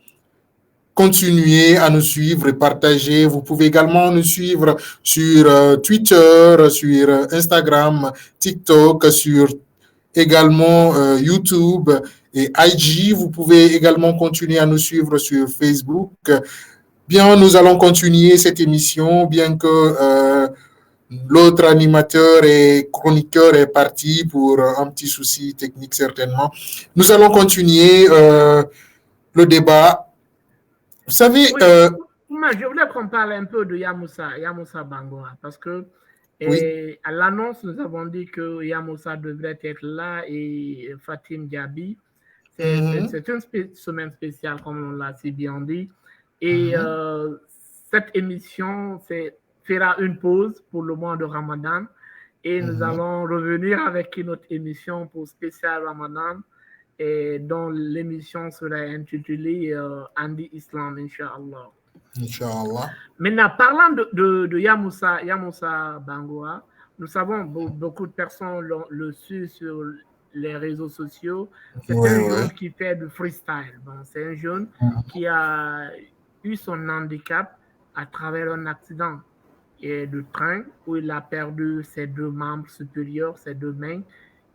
continuez à nous suivre et partager. Vous pouvez également nous suivre sur Twitter, sur Instagram, TikTok, sur également YouTube et IG. Vous pouvez également continuer à nous suivre sur Facebook. Bien, nous allons continuer cette émission, bien que l'autre animateur et chroniqueur est parti pour un petit souci technique certainement. Nous allons continuer le débat. Vous savez... Moi, je voulais qu'on parle un peu de Yamoussa Bangoura, parce que à l'annonce, nous avons dit que Yamoussa devrait être là et Fatim Diaby. C'est une semaine spéciale, comme on l'a si bien dit. Et cette émission fera une pause pour le mois de Ramadan. Et nous allons revenir avec une autre émission pour spécial Ramadan, et dont l'émission sera intitulée Andy Islam, Inch'Allah. Inch'Allah. Maintenant, parlant de Yamoussa Bangoura, nous savons beaucoup de personnes le suivent sur les réseaux sociaux. C'est un jeune qui fait du freestyle. Bon, c'est un jeune qui a eu son handicap à travers un accident de train où il a perdu ses 2 membres supérieurs, ses 2 mains,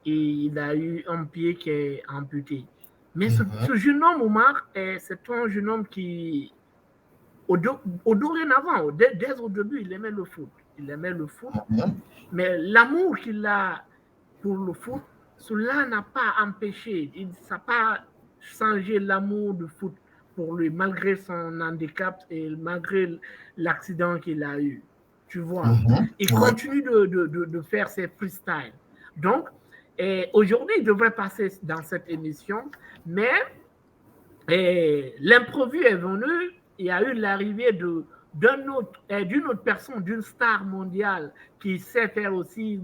et il a eu un pied qui est amputé. Mais ce jeune homme, Omar, c'est un jeune homme qui, dorénavant, dès au début, il aimait le foot. Mais l'amour qu'il a pour le foot, cela n'a pas empêché, ça n'a pas changé l'amour du foot pour lui, malgré son handicap et malgré l'accident qu'il a eu. Tu vois, il continue de faire ses freestyles. Donc, aujourd'hui, il devrait passer dans cette émission, mais l'imprévu est venu. Il y a eu l'arrivée d'une autre personne, d'une star mondiale qui sait faire aussi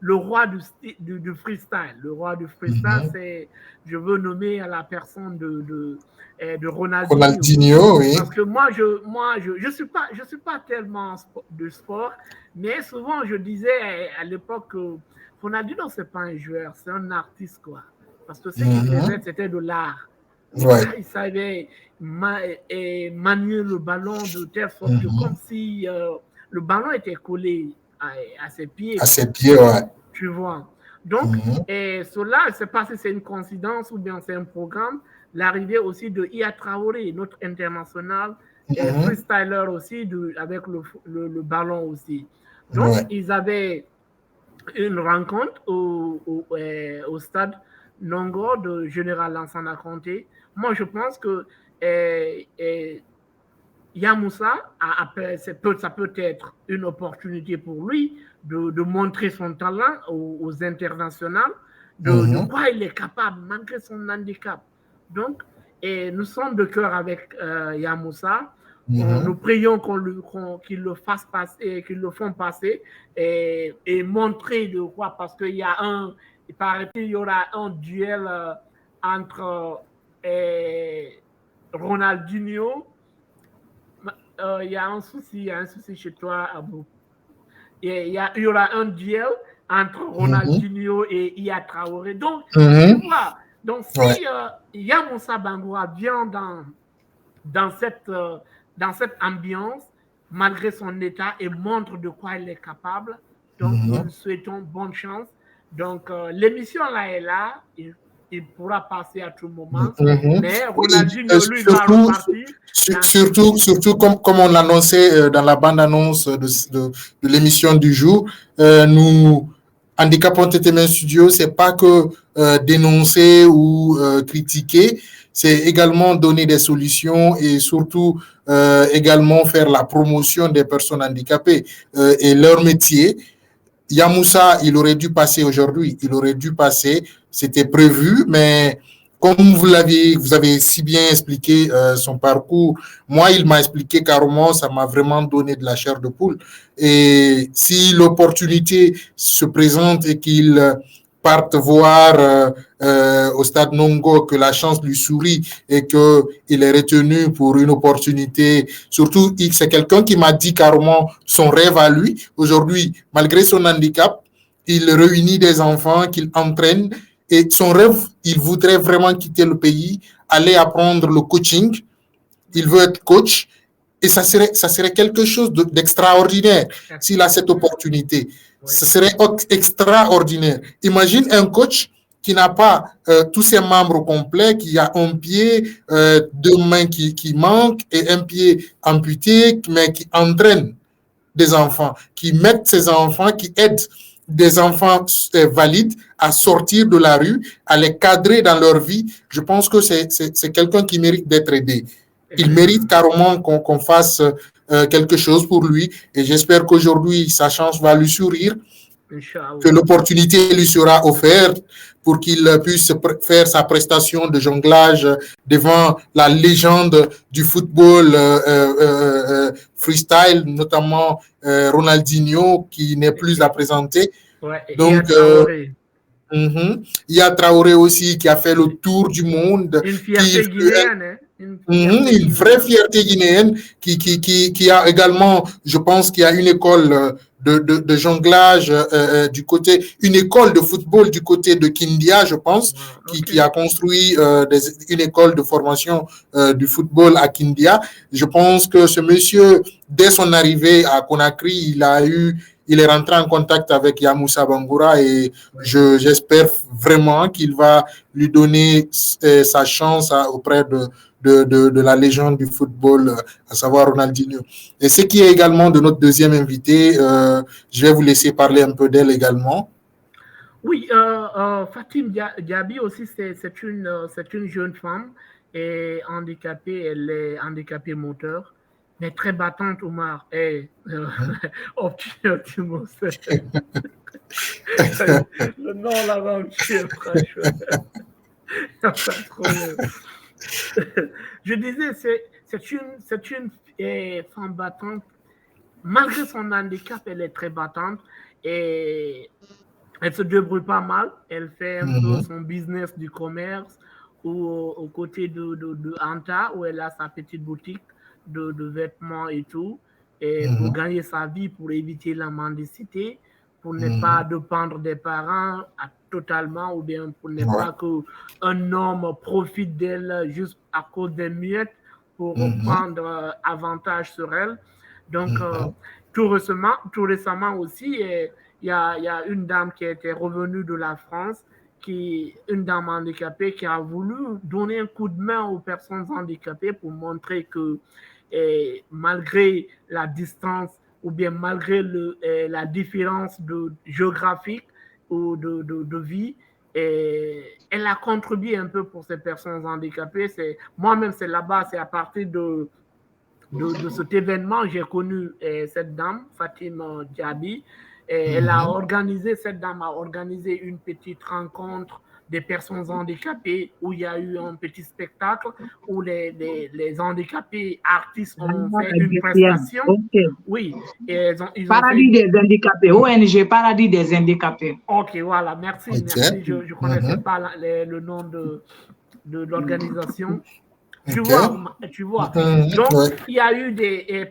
le roi du freestyle. Le roi du freestyle, c'est, je veux nommer à la personne de Ronaldinho. Oui. Parce que moi, je suis pas tellement de sport, mais souvent je disais à l'époque que Ronaldinho, c'est pas un joueur, c'est un artiste, quoi. Parce que ce qu'il faisait, c'était de l'art. Il savait manier le ballon de telle sorte que comme si le ballon était collé à ses pieds. À ses pieds, Tu vois. Donc, cela, je ne sais pas si c'est une coïncidence ou bien c'est un programme. L'arrivée aussi de Iya Traoré, notre international, freestyler aussi, avec le ballon aussi. Donc, ils avaient une rencontre au stade Nongo de Général Lansana Conté. Moi, je pense que Yamoussa, ça peut être une opportunité pour lui de montrer son talent aux internationaux, de quoi il est capable, malgré son handicap. Donc, nous sommes de cœur avec Yamoussa. Nous prions qu'ils le fassent passer, qu'ils le font passer et montrer de quoi, parce qu'il y a il paraît qu'il y aura un duel entre Ronaldinho. Il y a un souci chez toi, Abou. Il y aura un duel entre Ronaldinho et Iya Traoré. Donc, tu vois, si Yamoussa Bangoura vient dans cette ambiance, malgré son état, et montre de quoi il est capable, donc nous lui souhaitons bonne chance. Donc, l'émission là est là. Il pourra passer à tout moment. Mais Ronaldinho, lui, va repartir. Surtout comme on l'annonçait dans la bande-annonce de l'émission du jour, nous, Handicap Entertainment Studio, c'est pas que dénoncer ou critiquer, c'est également donner des solutions et surtout également faire la promotion des personnes handicapées et leur métier. Yamoussa, il aurait dû passer aujourd'hui, c'était prévu, mais comme vous avez si bien expliqué son parcours, moi, il m'a expliqué carrément, ça m'a vraiment donné de la chair de poule. Et si l'opportunité se présente et qu'il parte voir au stade Nongo, que la chance lui sourit et qu'il est retenu pour une opportunité. Surtout, c'est quelqu'un qui m'a dit carrément son rêve à lui. Aujourd'hui, malgré son handicap, il réunit des enfants qu'il entraîne et son rêve, il voudrait vraiment quitter le pays, aller apprendre le coaching il veut être coach. Et ça serait quelque chose d'extraordinaire s'il a cette opportunité. Ce serait extraordinaire. Imagine un coach qui n'a pas tous ses membres complets, qui a un pied, 2 mains qui manquent et un pied amputé, mais qui entraîne des enfants, qui mettent ces enfants, qui aident des enfants valides à sortir de la rue, à les cadrer dans leur vie. Je pense que c'est quelqu'un qui mérite d'être aidé. Il mérite carrément qu'on fasse quelque chose pour lui et j'espère qu'aujourd'hui sa chance va lui sourire, que l'opportunité lui sera offerte pour qu'il puisse faire sa prestation de jonglage devant la légende du football freestyle, notamment Ronaldinho, qui n'est plus à présenter. Ouais, donc il y a Traoré aussi qui a fait le tour du monde. Une fierté guinéenne. Une vraie fierté guinéenne qui a également, je pense qu'il y a une école de jonglage du côté, une école de football du côté de Kindia, je pense, qui a construit une école de formation du football à Kindia. Je pense que ce monsieur, dès son arrivée à Conakry, il est rentré en contact avec Yamoussa Bangoura et j'espère vraiment qu'il va lui donner sa chance auprès de la légende du football, à savoir Ronaldinho. Et ce qui est également de notre deuxième invité, je vais vous laisser parler un peu d'elle également. Oui, Fatim Diaby aussi, c'est une jeune femme et handicapée, elle est handicapée moteur. Mais très battante, Omar. Le nom là-bas, je disais, c'est une femme battante. Malgré son handicap, elle est très battante et elle se débrouille pas mal. Elle fait un peu son business du commerce aux côtés de Anta, où elle a sa petite boutique de vêtements et tout, et pour gagner sa vie, pour éviter la mendicité, pour ne pas dépendre des parents totalement, ou bien pour ne pas qu'un homme profite d'elle juste à cause des miettes pour prendre avantage sur elle. Donc, tout récemment aussi, il y a une dame qui était revenue de la France, une dame handicapée qui a voulu donner un coup de main aux personnes handicapées pour montrer que malgré la distance ou bien malgré la différence géographique ou de vie, elle a contribué un peu pour ces personnes handicapées. Moi-même, c'est là-bas, c'est à partir de cet événement, j'ai connu cette dame, Fatim Diaby. Cette dame a organisé une petite rencontre des personnes handicapées où il y a eu un petit spectacle où les handicapés artistes ont fait une prestation. Oui. Ils Paradis des handicapés, ONG Paradis des handicapés. Ok, voilà, merci. Je ne connaissais pas le nom de l'organisation. Tu vois. Donc, il y a eu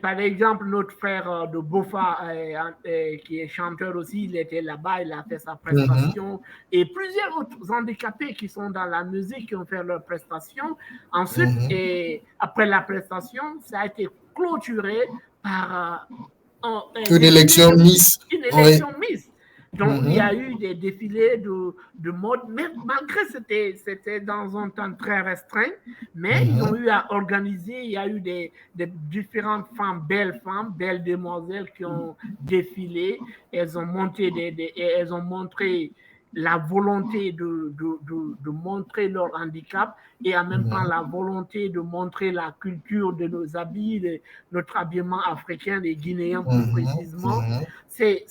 par exemple, notre frère de Bofa, qui est chanteur aussi, il était là-bas, il a fait sa prestation, et plusieurs autres handicapés qui sont dans la musique qui ont fait leur prestation. Ensuite, après la prestation, ça a été clôturé par une élection Miss. Miss. Donc, il y a eu des défilés de mode, mais malgré c'était dans un temps très restreint, mais ils ont eu à organiser, il y a eu des différentes belles demoiselles qui ont défilé, elles ont montré la volonté de montrer leur handicap et en même temps la volonté de montrer la culture de nos habits, notre habillement africain, les Guinéens plus précisément. C'est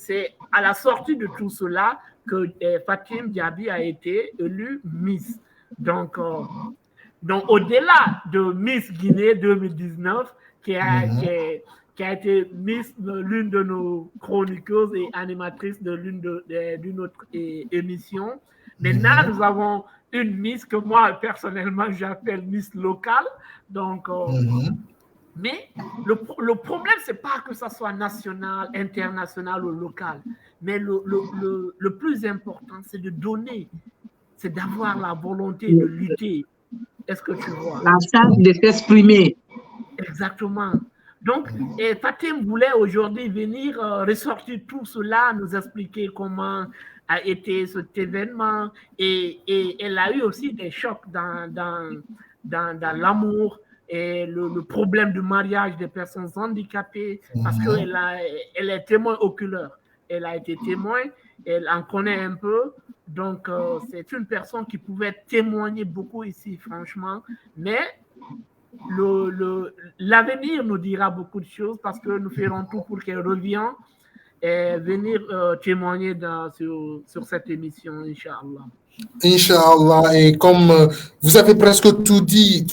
à la sortie de tout cela que Fatim Diaby a été élue Miss. Donc au-delà de Miss Guinée 2019, qui a été Miss, l'une de nos chroniqueuses et animatrices d'une autre émission. Maintenant, nous avons une Miss que moi, personnellement, j'appelle Miss locale. Donc, mais le problème, ce n'est pas que ça soit national, international ou local. Mais le plus important, c'est de donner, c'est d'avoir la volonté de lutter. Est-ce que tu vois? La chance de s'exprimer. Exactement. Donc, Fatim voulait aujourd'hui venir ressortir tout cela, nous expliquer comment a été cet événement et elle a eu aussi des chocs dans l'amour et le problème du mariage des personnes handicapées parce qu'elle est témoin oculaire. Elle a été témoin, elle en connaît un peu. Donc, c'est une personne qui pouvait témoigner beaucoup ici, franchement. Mais l'avenir nous dira beaucoup de choses parce que nous ferons tout pour qu'elle revienne et venir témoigner sur cette émission, Inch'Allah. Inch'Allah, et comme vous avez presque tout dit,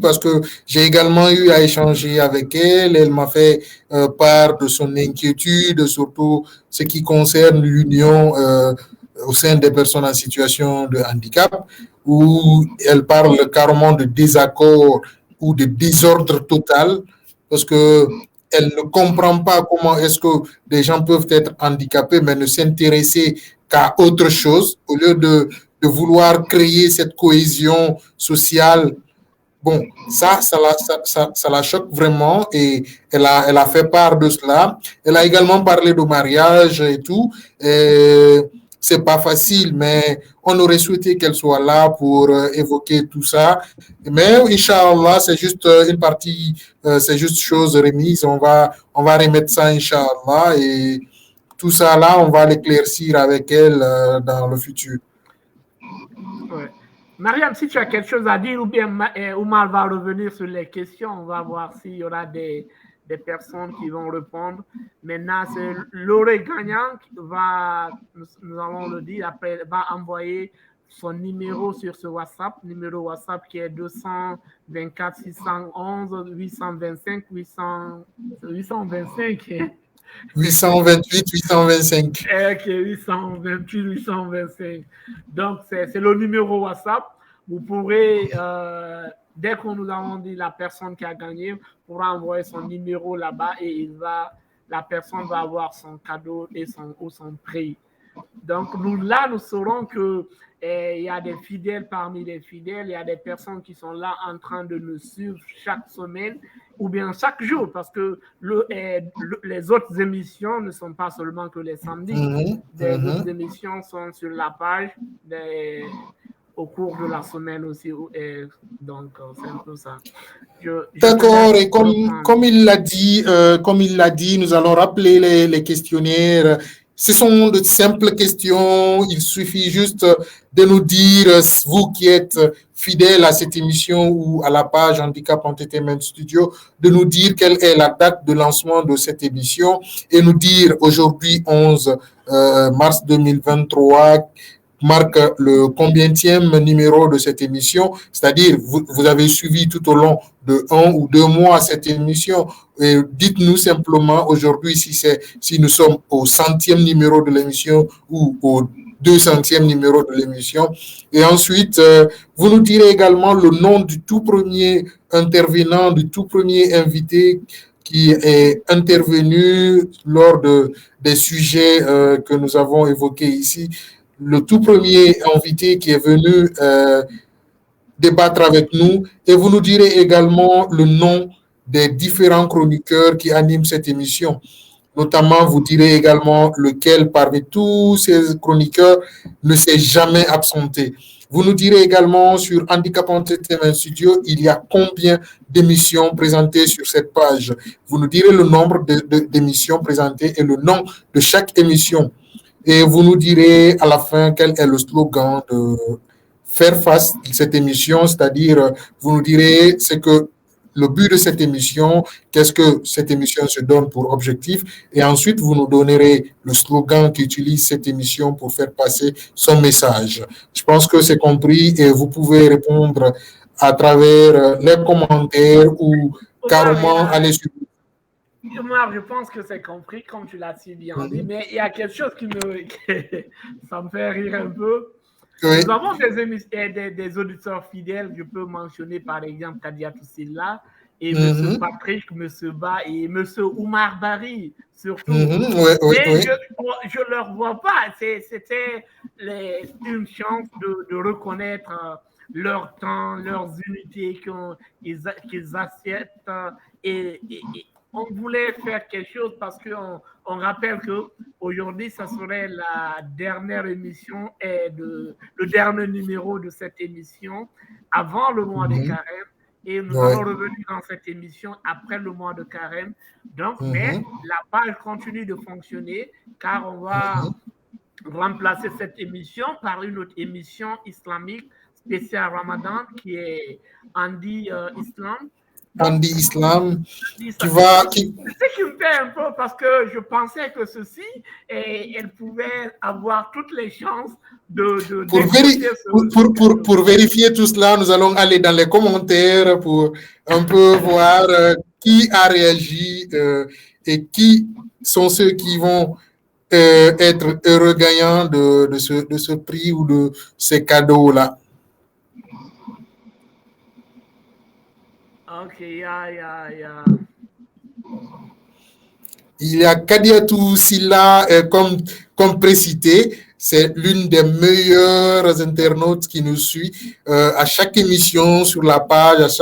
parce que j'ai également eu à échanger avec elle. Elle m'a fait part de son inquiétude, surtout ce qui concerne l'union au sein des personnes en situation de handicap, où elle parle carrément de désaccord ou de désordre total, parce que elle ne comprend pas comment est-ce que des gens peuvent être handicapés, mais ne s'intéresser qu'à autre chose, au lieu de vouloir créer cette cohésion sociale. Bon, ça la choque vraiment et elle a fait part de cela. Elle a également parlé de mariage et tout. C'est pas facile, mais on aurait souhaité qu'elle soit là pour évoquer tout ça. Mais Inch'Allah, c'est juste une partie, c'est juste chose remise. On va remettre ça, Inch'Allah, et tout ça là, on va l'éclaircir avec elle dans le futur. Ouais. Mariam, si tu as quelque chose à dire, ou bien Oumar va revenir sur les questions, on va voir s'il y aura des personnes qui vont répondre. Maintenant, c'est Lauré Gagnant qui va, nous allons le dire, après, va envoyer son numéro sur ce WhatsApp, numéro WhatsApp qui est 224 611 825 825. 828, 825. Ok, 828, 825. Donc, c'est le numéro WhatsApp. Vous pourrez, dès qu'on nous avons dit la personne qui a gagné, pourra envoyer son numéro là-bas et la personne va avoir son cadeau et son prix. Donc, nous saurons que il y a des fidèles parmi les fidèles, il y a des personnes qui sont là en train de nous suivre chaque semaine ou bien chaque jour, parce que les autres émissions ne sont pas seulement que les samedis. Les autres émissions sont sur la page au cours de la semaine aussi. Donc, c'est un peu ça. D'accord, et comme il l'a dit, nous allons rappeler les questionnaires. Ce sont de simples questions. Il suffit juste de nous dire, vous qui êtes fidèles à cette émission ou à la page Handicap Entertainment Studio, de nous dire quelle est la date de lancement de cette émission et nous dire aujourd'hui 11 mars 2023 marque le combienième numéro de cette émission, c'est-à-dire vous avez suivi tout au long de 1 ou 2 mois cette émission. Et dites-nous simplement aujourd'hui si nous sommes au 100e numéro de l'émission ou au 200e numéro de l'émission. Et ensuite, vous nous direz également le nom du tout premier intervenant, du tout premier invité qui est intervenu lors des sujets que nous avons évoqués ici. Le tout premier invité qui est venu débattre avec nous, et vous nous direz également le nom des différents chroniqueurs qui animent cette émission. Notamment, vous direz également lequel parmi tous ces chroniqueurs ne s'est jamais absenté. Vous nous direz également sur Handicap Entertainment Studio, il y a combien d'émissions présentées sur cette page. Vous nous direz le nombre d'émissions présentées et le nom de chaque émission. Et vous nous direz à la fin quel est le slogan de faire face à cette émission, c'est-à-dire vous nous direz c'est que le but de cette émission, qu'est-ce que cette émission se donne pour objectif, et ensuite vous nous donnerez le slogan qu'utilise cette émission pour faire passer son message. Je pense que c'est compris et vous pouvez répondre à travers les commentaires ou carrément aller sur... Omar, je pense que c'est compris, comme tu l'as si bien dit, mais il y a quelque chose ça me fait rire un peu. Oui. Nous avons des auditeurs fidèles, je peux mentionner par exemple Kadia Toussila et M. Patrick, M. Ba et M. Oumar Bari, surtout. Mais je ne leur vois pas. C'était une chance de reconnaître leur temps, leurs unités qu'ils assiettent. Et on voulait faire quelque chose parce qu'on rappelle qu'aujourd'hui, ça serait la dernière émission et le dernier numéro de cette émission avant le mois de carême. Et nous allons revenir dans cette émission après le mois de carême. Donc, mais la page continue de fonctionner car on va remplacer cette émission par une autre émission islamique spéciale Ramadan qui est Andy Islam. Andy Islam, c'est ce qui me fait un peu parce que je pensais que ceci, elle pouvait avoir toutes les chances pour vérifier tout cela, nous allons aller dans les commentaires pour un peu voir qui a réagi et qui sont ceux qui vont être heureux gagnants de ce prix ou de ces cadeaux-là. Ok, yeah. Il y a Kadiatou Silla, comme précité, c'est l'une des meilleures internautes qui nous suit à chaque émission sur la page,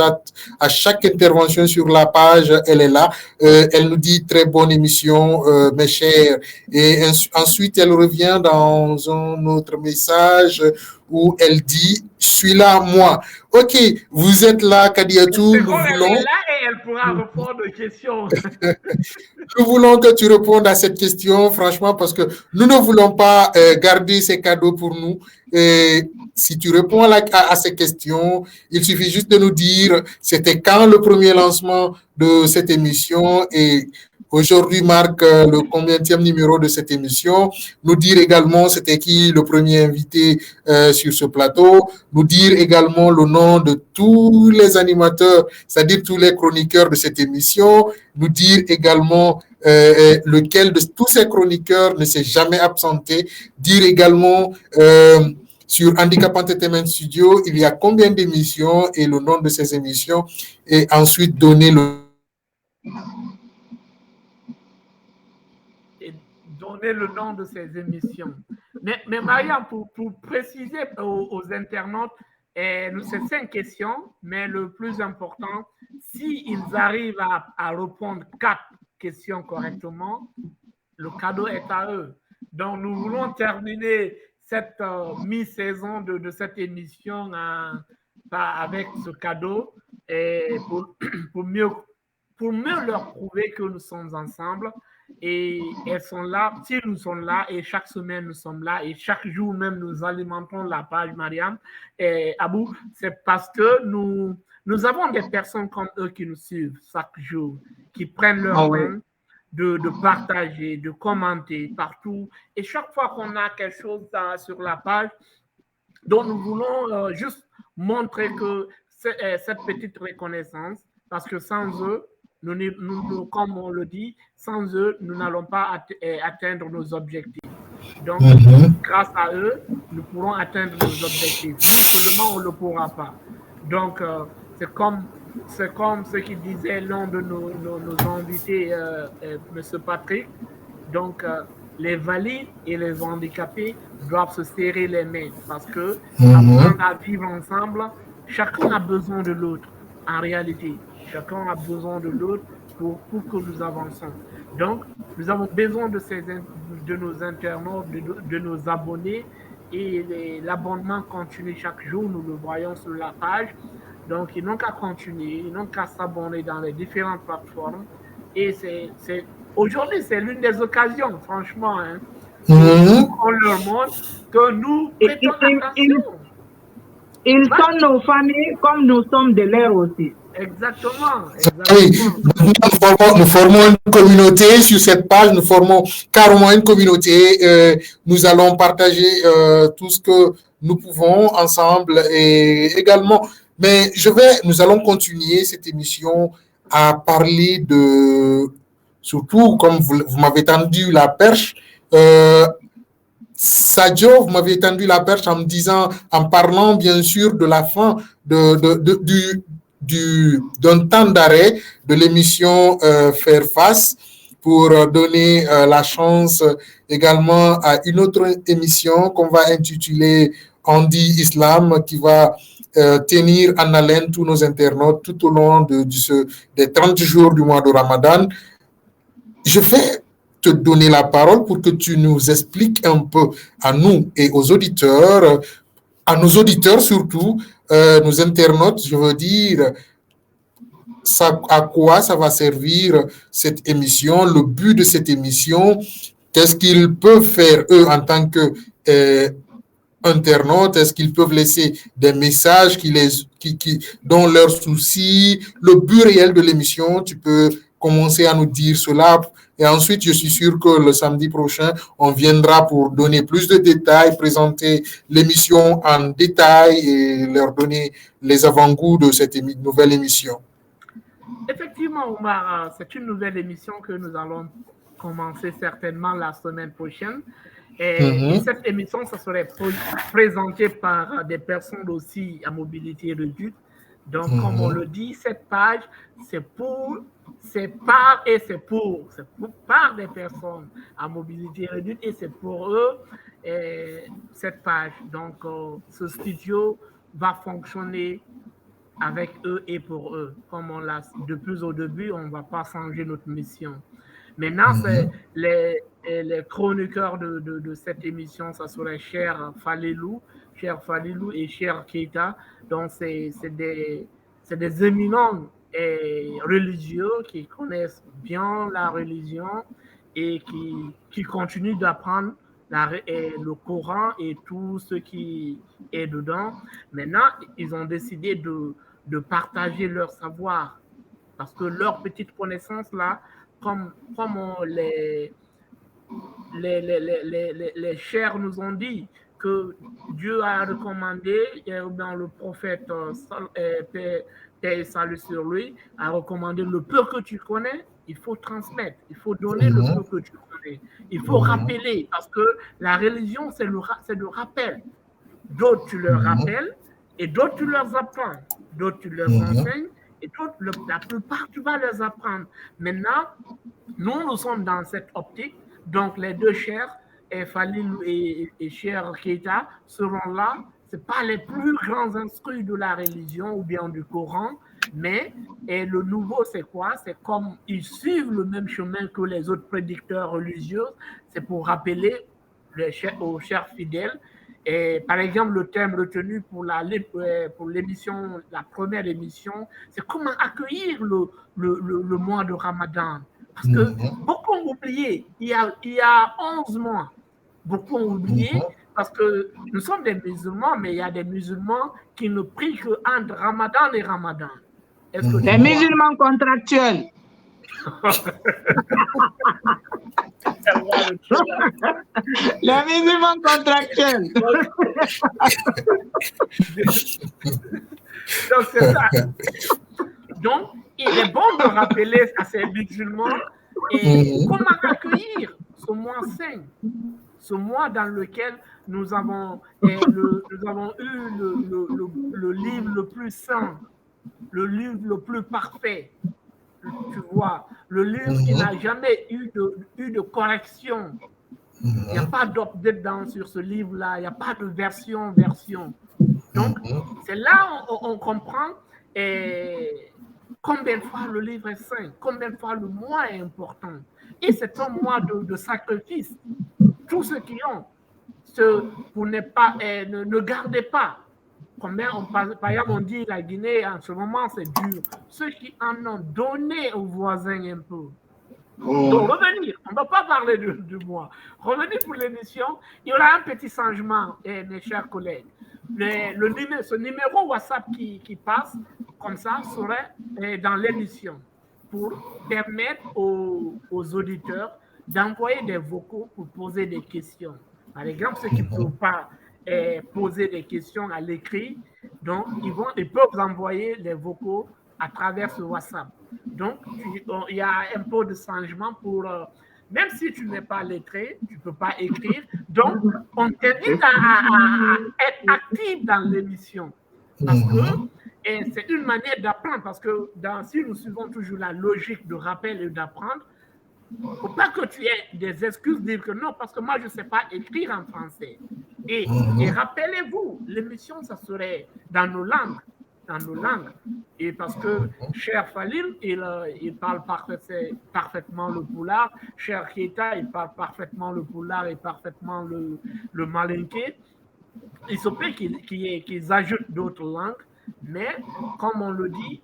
à chaque intervention sur la page, elle est là. Elle nous dit très bonne émission, mes chers. Et ensuite, elle revient dans un autre message où elle dit, je suis là, moi. Ok, vous êtes là, Kadiatou. Elle est là et elle pourra répondre aux questions. Nous voulons que tu répondes à cette question, franchement, parce que nous ne voulons pas garder ces cadeaux pour nous. Et si tu réponds à ces questions, il suffit juste de nous dire c'était quand le premier lancement de cette émission et aujourd'hui marque le combienième numéro de cette émission. Nous dire également c'était qui le premier invité sur ce plateau. Nous dire également le nom de tous les animateurs, c'est-à-dire tous les chroniqueurs de cette émission. Nous dire également lequel de tous ces chroniqueurs ne s'est jamais absenté. Dire également sur Handicap Entertainment Studio, il y a combien d'émissions et le nom de ces émissions. Et ensuite donner le nom de ces émissions. Mais Mariam, pour préciser aux internautes, c'est 5 questions, mais le plus important, s'ils arrivent à répondre 4 questions correctement, le cadeau est à eux. Donc, nous voulons terminer cette mi-saison de cette émission avec ce cadeau et pour mieux leur prouver que nous sommes ensemble. Et elles sont là, si nous sommes là, et chaque semaine nous sommes là, et chaque jour même nous alimentons la page Mariam et Abou, c'est parce que nous avons des personnes comme eux qui nous suivent chaque jour, qui prennent leur temps de partager, de commenter partout. Et chaque fois qu'on a quelque chose sur la page, donc nous voulons juste montrer que cette petite reconnaissance, parce que sans eux, nous, comme on le dit, sans eux, nous n'allons pas atteindre nos objectifs. Donc, grâce à eux, nous pourrons atteindre nos objectifs. Seulement, on ne le pourra pas. Donc, c'est comme ce qu'il disait l'un de nos invités, M. Patrick. Donc, les valides et les handicapés doivent se serrer les mains parce que apprendre à vivre ensemble, chacun a besoin de l'autre en réalité. Chacun a besoin de l'autre pour que nous avançons. Donc, nous avons besoin de nos internautes, de nos abonnés et l'abonnement continue chaque jour. Nous le voyons sur la page. Donc, ils n'ont qu'à continuer, ils n'ont qu'à s'abonner dans les différentes plateformes. Et aujourd'hui, c'est l'une des occasions, franchement. Hein, on leur montre que nous prêtons attention. Ils sont nos familles comme nous sommes de l'air aussi. Exactement. Oui, nous formons une communauté sur cette page, nous formons carrément une communauté. Nous allons partager tout ce que nous pouvons ensemble et également. Mais nous allons continuer cette émission à parler surtout comme vous m'avez tendu la perche. Sadio, vous m'avez tendu la perche en parlant bien sûr de la fin d'un temps d'arrêt de l'émission Faire Face pour donner la chance également à une autre émission qu'on va intituler Andy Islam qui va tenir en haleine tous nos internautes tout au long des 30 jours du mois de Ramadan. Je vais te donner la parole pour que tu nous expliques un peu à nous et aux auditeurs, à nos auditeurs surtout, nos internautes, je veux dire, à quoi ça va servir cette émission, le but de cette émission, qu'est-ce qu'ils peuvent faire eux en tant que internautes, est-ce qu'ils peuvent laisser des messages dont leurs soucis, le but réel de l'émission, tu peux commencer à nous dire cela. Et ensuite, je suis sûr que le samedi prochain, on viendra pour donner plus de détails, présenter l'émission en détail et leur donner les avant-goûts de cette nouvelle émission. Effectivement, Omar, c'est une nouvelle émission que nous allons commencer certainement la semaine prochaine. Et cette émission, ça serait présentée par des personnes aussi à mobilité réduite. Donc, comme on le dit, cette page, c'est par des personnes à mobilité réduite et c'est pour eux cette page. Donc, ce studio va fonctionner avec eux et pour eux. Comme on l'a depuis au début, on ne va pas changer notre mission. Maintenant, c'est les chroniqueurs de cette émission, ça serait cher Falilou et cher Keita. Donc, c'est des éminents religieux qui connaissent bien la religion et qui continuent d'apprendre le Coran et tout ce qui est dedans. Maintenant, ils ont décidé de partager leur savoir parce que leurs petites connaissances là, comme les chers nous ont dit que Dieu a recommandé, dans le prophète paix et salut sur lui, a recommandé le peu que tu connais, il faut transmettre, il faut donner le peu que tu connais, il faut rappeler, parce que la religion, c'est le rappel. D'autres, tu leur rappelles, et d'autres, tu leur apprends, d'autres, tu leur enseignes, et d'autres, la plupart, tu vas leur apprendre. Maintenant, nous sommes dans cette optique. Donc, les deux chers, Falilou et cher Keita, seront là. Ce pas les plus grands instruits de la religion ou bien du Coran, mais le nouveau, c'est quoi? C'est comme ils suivent le même chemin que les autres prédicteurs religieux. C'est pour rappeler aux chers fidèles. Et par exemple, le thème retenu pour l'émission, la première émission, c'est comment accueillir le mois de Ramadan. Parce que beaucoup ont oublié, il y a 11 mois, beaucoup ont oublié, parce que nous sommes des musulmans, mais il y a des musulmans qui ne prient qu'entre Ramadan et Ramadan. Des musulmans contractuels. Les musulmans contractuels. Donc, c'est ça. Donc, il est bon de rappeler à ces musulmans comment accueillir ce mois saint, ce mois dans lequel nous avons eu le livre le plus saint, le livre le plus parfait, tu vois, le livre qui n'a jamais eu de correction. Il n'y a pas d'update sur ce livre-là, il n'y a pas de version. Donc, c'est là où on comprend combien de fois le livre est saint, combien de fois le mois est important. Et c'est un mois de sacrifice. Tous ceux qui ont, vous ne gardez pas. Par exemple, on dit la Guinée, en ce moment, c'est dur. Ceux qui en ont donné aux voisins un peu. Donc, revenir, on ne va pas parler du mois. Revenir pour l'émission, il y aura un petit changement, mes chers collègues. Ce numéro WhatsApp qui passe, comme ça, serait dans l'émission pour permettre aux auditeurs d'envoyer des vocaux pour poser des questions. Par exemple, ceux qui ne peuvent pas poser des questions à l'écrit, donc ils peuvent envoyer des vocaux à travers ce WhatsApp. Donc, il y a un peu de changement pour... même si tu n'es pas lettré, tu ne peux pas écrire. Donc, on t'invite à être actif dans l'émission. Parce que c'est une manière d'apprendre. Parce que si nous suivons toujours la logique de rappel et d'apprendre, faut pas que tu aies des excuses, dire que non, parce que moi, je ne sais pas écrire en français. Et rappelez-vous, l'émission, ça serait dans nos langues. Et parce que cher Falil, il parle parfaitement le poulard, cher Keita, il parle parfaitement le poulard et parfaitement le malinké. Il se peut qu'ils ajoutent d'autres langues, mais comme on le dit,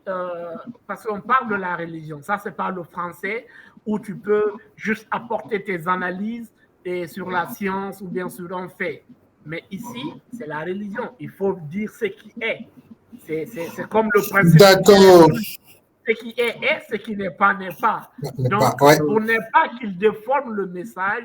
parce qu'on parle de la religion, ça c'est pas le français où tu peux juste apporter tes analyses sur la science ou bien sur un fait. Mais ici, c'est la religion. Il faut dire ce qui est. C'est comme le principe. D'accord. Ce qui est, ce qui n'est pas, n'est pas. Donc, pour ne pas qu'il déforme le message,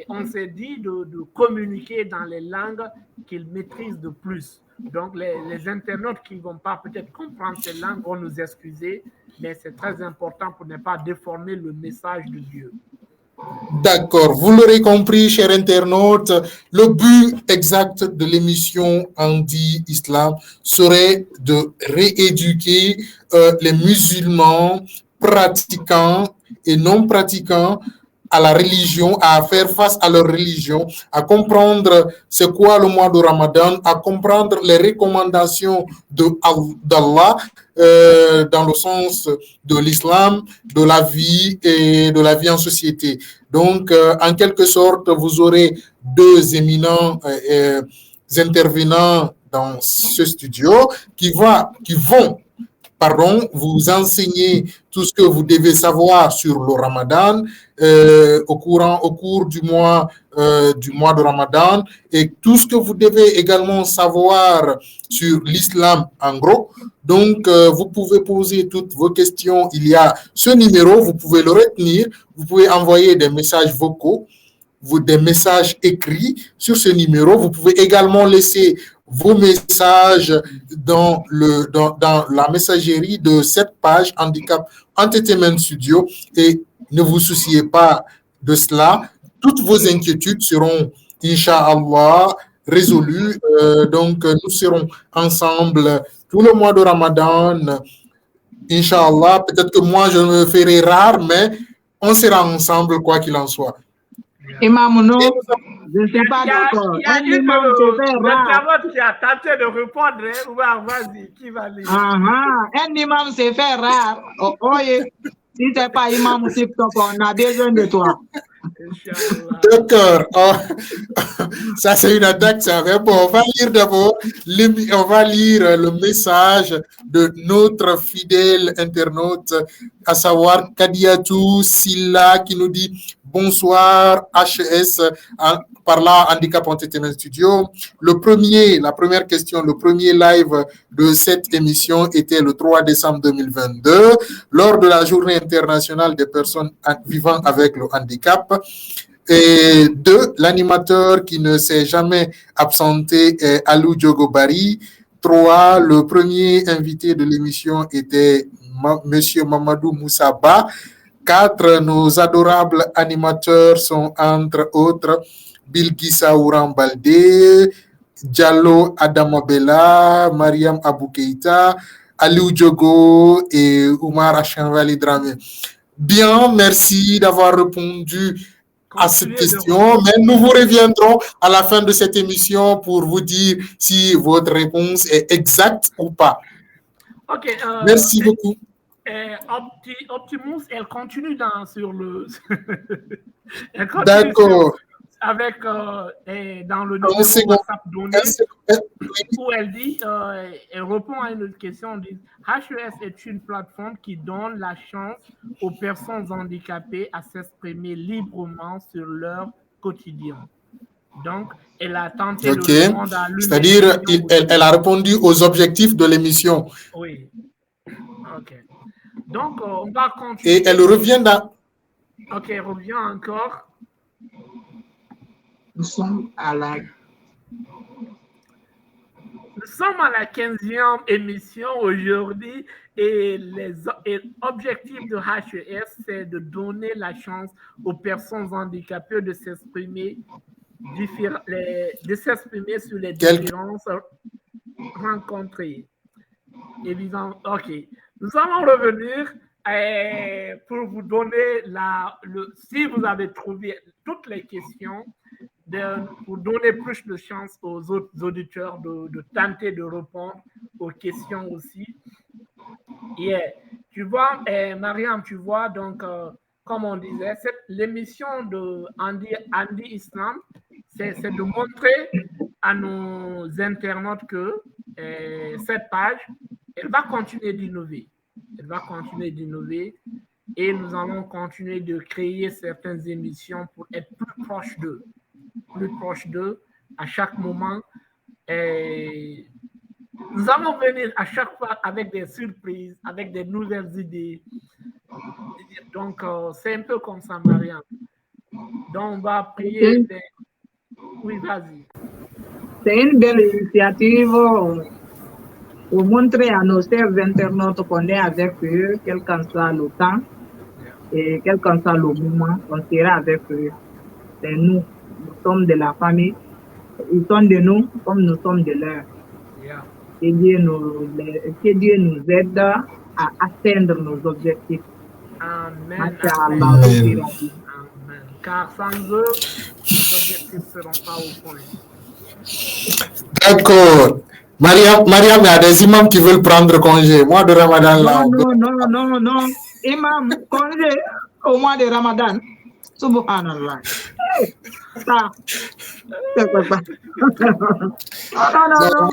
on s'est dit de communiquer dans les langues qu'ils maîtrisent de plus. Donc, les internautes qui ne vont pas peut-être comprendre ces langues vont nous excuser, mais c'est très important pour ne pas déformer le message de Dieu. D'accord, vous l'aurez compris, chers internautes, le but exact de l'émission Andy Islam serait de rééduquer les musulmans pratiquants et non pratiquants à la religion, à faire face à leur religion, à comprendre c'est quoi le mois de Ramadan, à comprendre les recommandations d'Allah dans le sens de l'islam, de la vie et de la vie en société. Donc, en quelque sorte, vous aurez deux éminents intervenants dans ce studio qui vont vous enseigner tout ce que vous devez savoir sur le Ramadan au cours du mois de Ramadan et tout ce que vous devez également savoir sur l'islam en gros. Donc, vous pouvez poser toutes vos questions. Il y a ce numéro, vous pouvez le retenir. Vous pouvez envoyer des messages vocaux, des messages écrits sur ce numéro. Vous pouvez également laisser vos messages dans la messagerie de cette page Handicap Entertainment Studio et ne vous souciez pas de cela. Toutes vos inquiétudes seront, Inch'Allah, résolues. Donc, nous serons ensemble tout le mois de Ramadan. Inch'Allah, peut-être que moi, je me ferai rare, mais on sera ensemble, quoi qu'il en soit. Imam, non, je ne suis pas d'accord. Il y a une de qui a tenté de répondre. Vas-y, qui va lire? Un imam s'est fait rare. Si ce n'est pas imam TikTok, on a besoin de toi. D'accord. Ça, c'est une attaque, ça. Mais bon, on va lire d'abord, on va lire le message de notre fidèle internaute, à savoir Kadiatou Silla, qui nous dit bonsoir, HS, par là, Handicap Entertainment Studio. La première question, le premier live de cette émission était le 3 décembre 2022, lors de la Journée internationale des personnes vivant avec le handicap. Et 2, l'animateur qui ne s'est jamais absenté est Alou Djogobari. 3, le premier invité de l'émission était Monsieur Mamadou Moussaba. 4, nos adorables animateurs sont entre autres Bilgissa Ouran Baldé, Diallo Adamabella, Mariam Abou Keita, Aliou Diogo et Oumar Achanvali Dramé. Bien, merci d'avoir répondu à cette question, mais nous vous reviendrons à la fin de cette émission pour vous dire si votre réponse est exacte ou pas. Ok. Merci beaucoup. Optimus, elle continue sur le. D'accord. Avec dans le numéro WhatsApp donné, où elle dit, elle répond à une autre question, elle dit HES est une plateforme qui donne la chance aux personnes handicapées à s'exprimer librement sur leur quotidien. Donc, elle a tenté de répondre à l'une. C'est-à-dire, elle a répondu aux objectifs de l'émission. Oui. Ok. Donc, on va continuer. Et elle revient dans. Ok, elle revient encore. Nous sommes à la 15e émission aujourd'hui et l'objectif de HES, c'est de donner la chance aux personnes handicapées de s'exprimer sur les différences rencontrées. Évidemment, ok. Nous allons revenir pour vous donner si vous avez trouvé toutes les questions, pour donner plus de chance aux autres auditeurs de tenter de répondre aux questions aussi. Tu vois, Mariam, tu vois, donc, comme on disait, l'émission de Andy Islam, c'est de montrer à nos internautes que cette page, elle va continuer d'innover. Elle va continuer d'innover et nous allons continuer de créer certaines émissions pour être plus proche d'eux à chaque moment. Et nous allons venir à chaque fois avec des surprises, avec des nouvelles idées. Donc, c'est un peu comme ça, Marianne. Donc, on va prier. Oui, vas-y. C'est une belle initiative pour montrer à nos chers internautes qu'on est avec eux, quel qu'en soit le temps et quel qu'en soit le moment, on sera avec eux. C'est nous sommes de la famille. Ils sont de nous comme nous sommes de leur. Yeah. Que Dieu nous aide à atteindre nos objectifs. Amen. Amen. Amen. Car sans eux, nos objectifs ne seront pas au point. D'accord. Mariam, il y a des imams qui veulent prendre congé. Mois de Ramadan là. Non. Imam, congé au mois de Ramadan. Subhanallah. Ça. Non.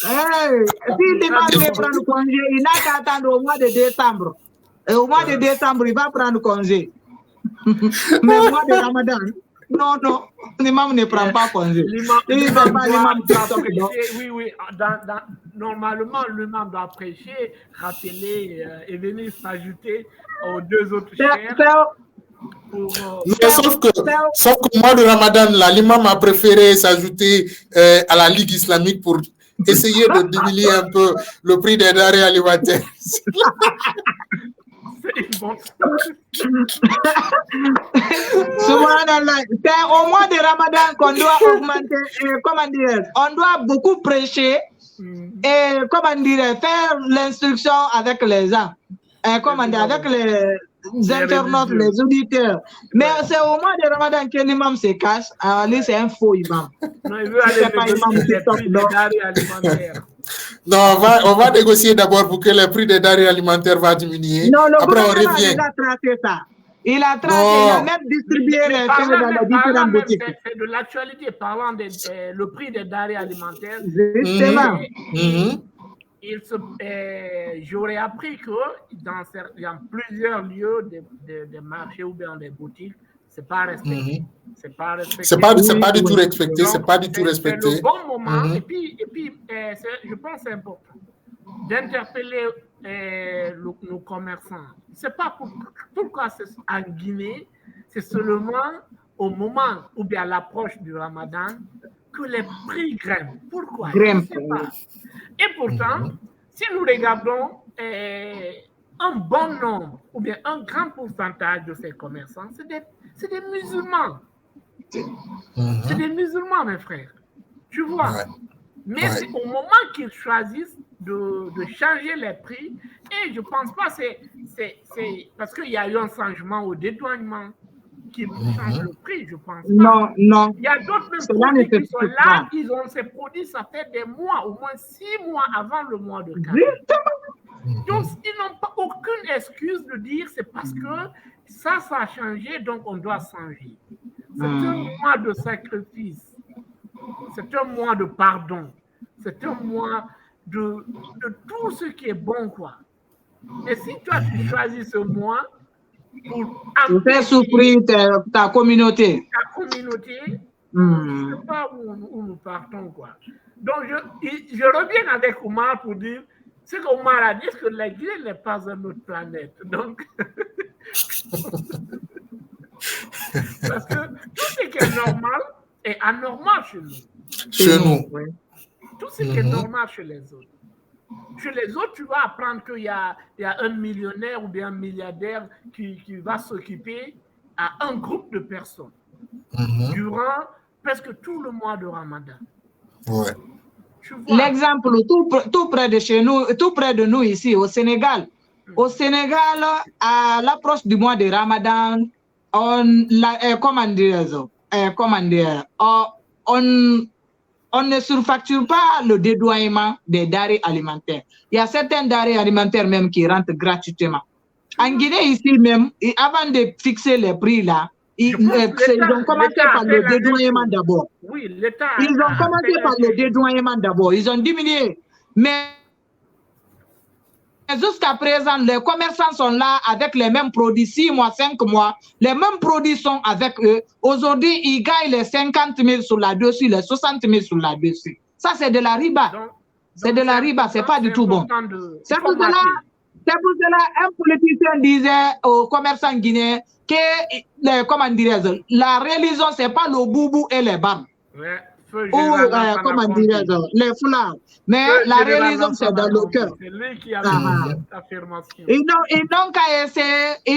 Hey, si l'imam veut prendre congé, il n'a qu'à attendre au mois de décembre. Et au mois de décembre, il va prendre congé. Mais au mois de Ramadan, non, l'imam ne prend pas congé. Oui. Normalement, l'imam doit prêcher, rappeler et venir s'ajouter aux deux autres chers. Sauf que mois de Ramadan, l'imam a préféré s'ajouter à la Ligue islamique pour essayer de diminuer un peu le prix des denrées alimentaires. Subhanallah. C'est au mois de Ramadan qu'on doit augmenter, on doit beaucoup prêcher et faire l'instruction avec les gens. Avec les internautes, les auditeurs. Mais c'est au mois de Ramadan que l'imam se cache. Alors lui, c'est un faux imam. Non, il veut aller négocier les prix des denrées alimentaires. Non, on va négocier d'abord pour que le prix des denrées alimentaires va diminuer. Non, le après on gouvernement, revient. il a tracé ça. Il a même distribué les choses dans les différentes boutiques. C'est de l'actualité, parlant le prix des denrées alimentaires. Justement. J'aurais appris que dans plusieurs lieux des marchés ou bien des boutiques, c'est pas respecté. C'est pas du tout respecté. C'est pas du tout respecté. C'est le bon moment. Et puis je pense que c'est important d'interpeller nos commerçants. C'est pas pourquoi c'est en Guinée, c'est seulement au moment ou bien à l'approche du Ramadan que les prix grimpent. Pourquoi? Je ne sais pas. Et pourtant, si nous regardons un bon nombre ou bien un grand pourcentage de ces commerçants, c'est des musulmans. C'est des musulmans, mes frères. Tu vois. Ouais. Mais c'est au moment qu'ils choisissent de changer les prix, et je ne pense pas c'est parce qu'il y a eu un changement au dédouanement qu'ils changent le prix, je pense pas. Non. Il y a d'autres produits qui sont là, ils ont ces produits, ça fait des mois, au moins 6 mois avant le mois de Carême. Donc, ils n'ont pas aucune excuse de dire c'est parce que ça a changé, donc on doit changer. C'est un mois de sacrifice. C'est un mois de pardon. C'est un mois de tout ce qui est bon, quoi. Et si toi, tu choisis ce mois pour faire souffrir ta communauté. Je ne sais pas où nous partons, quoi. Donc, je reviens avec Omar pour dire ce qu'Omar a dit, que la Guinée n'est pas une autre planète. Donc, parce que tout ce qui est normal est anormal chez nous. Chez nous. Oui. Tout ce qui est normal chez les autres. Chez les autres, tu vas apprendre qu'il y a un millionnaire ou bien un milliardaire qui va s'occuper à un groupe de personnes durant presque tout le mois de Ramadan. Ouais. L'exemple tout près de chez nous, tout près de nous ici au Sénégal, Au Sénégal, à l'approche du mois de Ramadan, on ne surfacture pas le dédouanement des denrées alimentaires. Il y a certains denrées alimentaires même qui rentrent gratuitement. En Guinée, ici même, avant de fixer les prix là, ils ont commencé par le dédouanement d'abord. Oui, l'État. Ils ont commencé par le dédouanement d'abord. Ils ont diminué. Mais jusqu'à présent, les commerçants sont là avec les mêmes produits, 6 mois, 5 mois. Les mêmes produits sont avec eux. Aujourd'hui, ils gagnent les 50 000 sur la dessus, les 60 000 sur la dessus. Ça, c'est de la riba. C'est de la riba, c'est pas du tout bon. C'est pour cela, un politicien disait aux commerçants guinéens que, la religion, c'est pas le boubou et les barbes. Ouais. Les foulards. Mais la religion, c'est dans le cœur. C'est lui qui a fait cette affirmation. Ils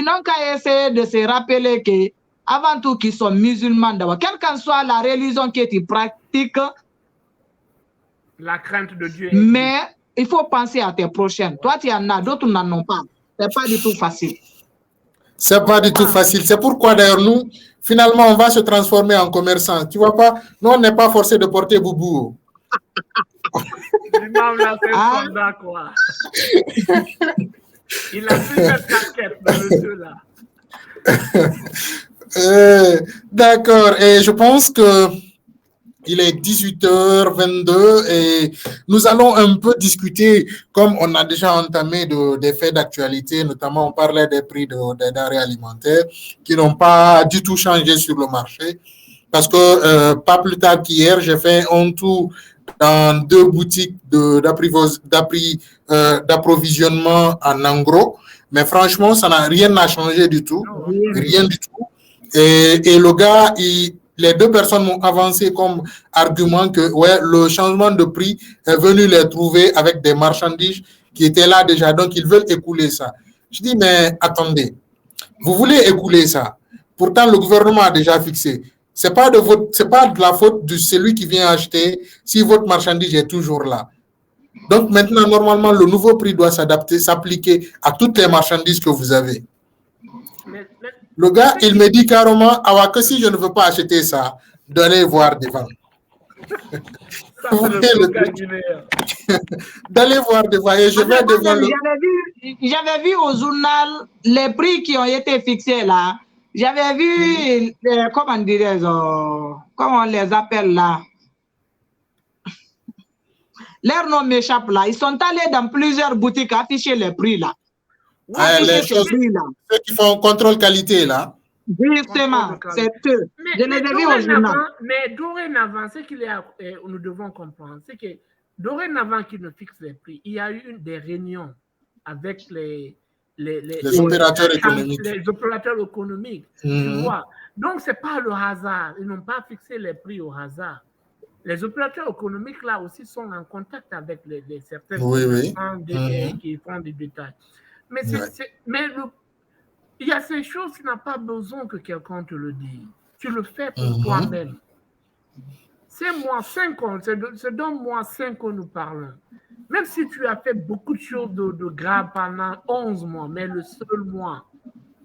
n'ont qu'à essayer de se rappeler que, avant tout, qu'ils sont musulmans d'abord. Quelle qu'en soit la religion qu'ils pratiquent, la crainte de Dieu. Mais il faut penser à tes prochaines. Toi, tu en as, d'autres n'en ont pas. C'est pas du tout facile. C'est pas du tout facile. C'est pourquoi, d'ailleurs, nous, finalement, on va se transformer en commerçants. Tu vois pas? Nous, on n'est pas forcé de porter boubou. L'imam là, c'est un soldat, quoi. Il a pris cette casquette, monsieur là. D'accord. Et je pense que il est 18h22 et nous allons un peu discuter, comme on a déjà entamé des faits d'actualité, notamment on parlait des prix des denrées alimentaires qui n'ont pas du tout changé sur le marché. Parce que pas plus tard qu'hier, j'ai fait un tour dans 2 boutiques d'approvisionnement en engros. Mais franchement, ça n'a rien à changer du tout. Rien du tout. Et le gars, les 2 personnes m'ont avancé comme argument que ouais, le changement de prix est venu les trouver avec des marchandises qui étaient là déjà, donc ils veulent écouler ça. Je dis, mais attendez, vous voulez écouler ça. Pourtant, le gouvernement a déjà fixé. C'est pas de la faute de celui qui vient acheter si votre marchandise est toujours là. Donc maintenant, normalement, le nouveau prix doit s'appliquer à toutes les marchandises que vous avez. Le gars, il me dit carrément, que si je ne veux pas acheter ça, d'aller voir devant. D'aller voir devant et je vais devant le... J'avais vu au journal les prix qui ont été fixés là. J'avais vu, comment on les appelle là. Leur nom m'échappe là. Ils sont allés dans plusieurs boutiques afficher les prix là. Les choses, ceux qui font contrôle qualité là. Justement, c'est eux. Mais dorénavant, ce qu'il y a, nous devons comprendre, c'est que dorénavant qu'ils ne fixent les prix, il y a eu des réunions avec les opérateurs économiques. Les opérateurs économiques, tu vois. Donc, ce n'est pas le hasard. Ils n'ont pas fixé les prix au hasard. Les opérateurs économiques, là aussi, sont en contact avec certains qui font des détails. Mais, il y a ces choses qui n'ont pas besoin que quelqu'un te le dise. Tu le fais pour toi-même. C'est moi, 5 ans, c'est dans moi 5 ans nous parlons. Même si tu as fait beaucoup de choses de graves pendant 11 mois, mais le seul mois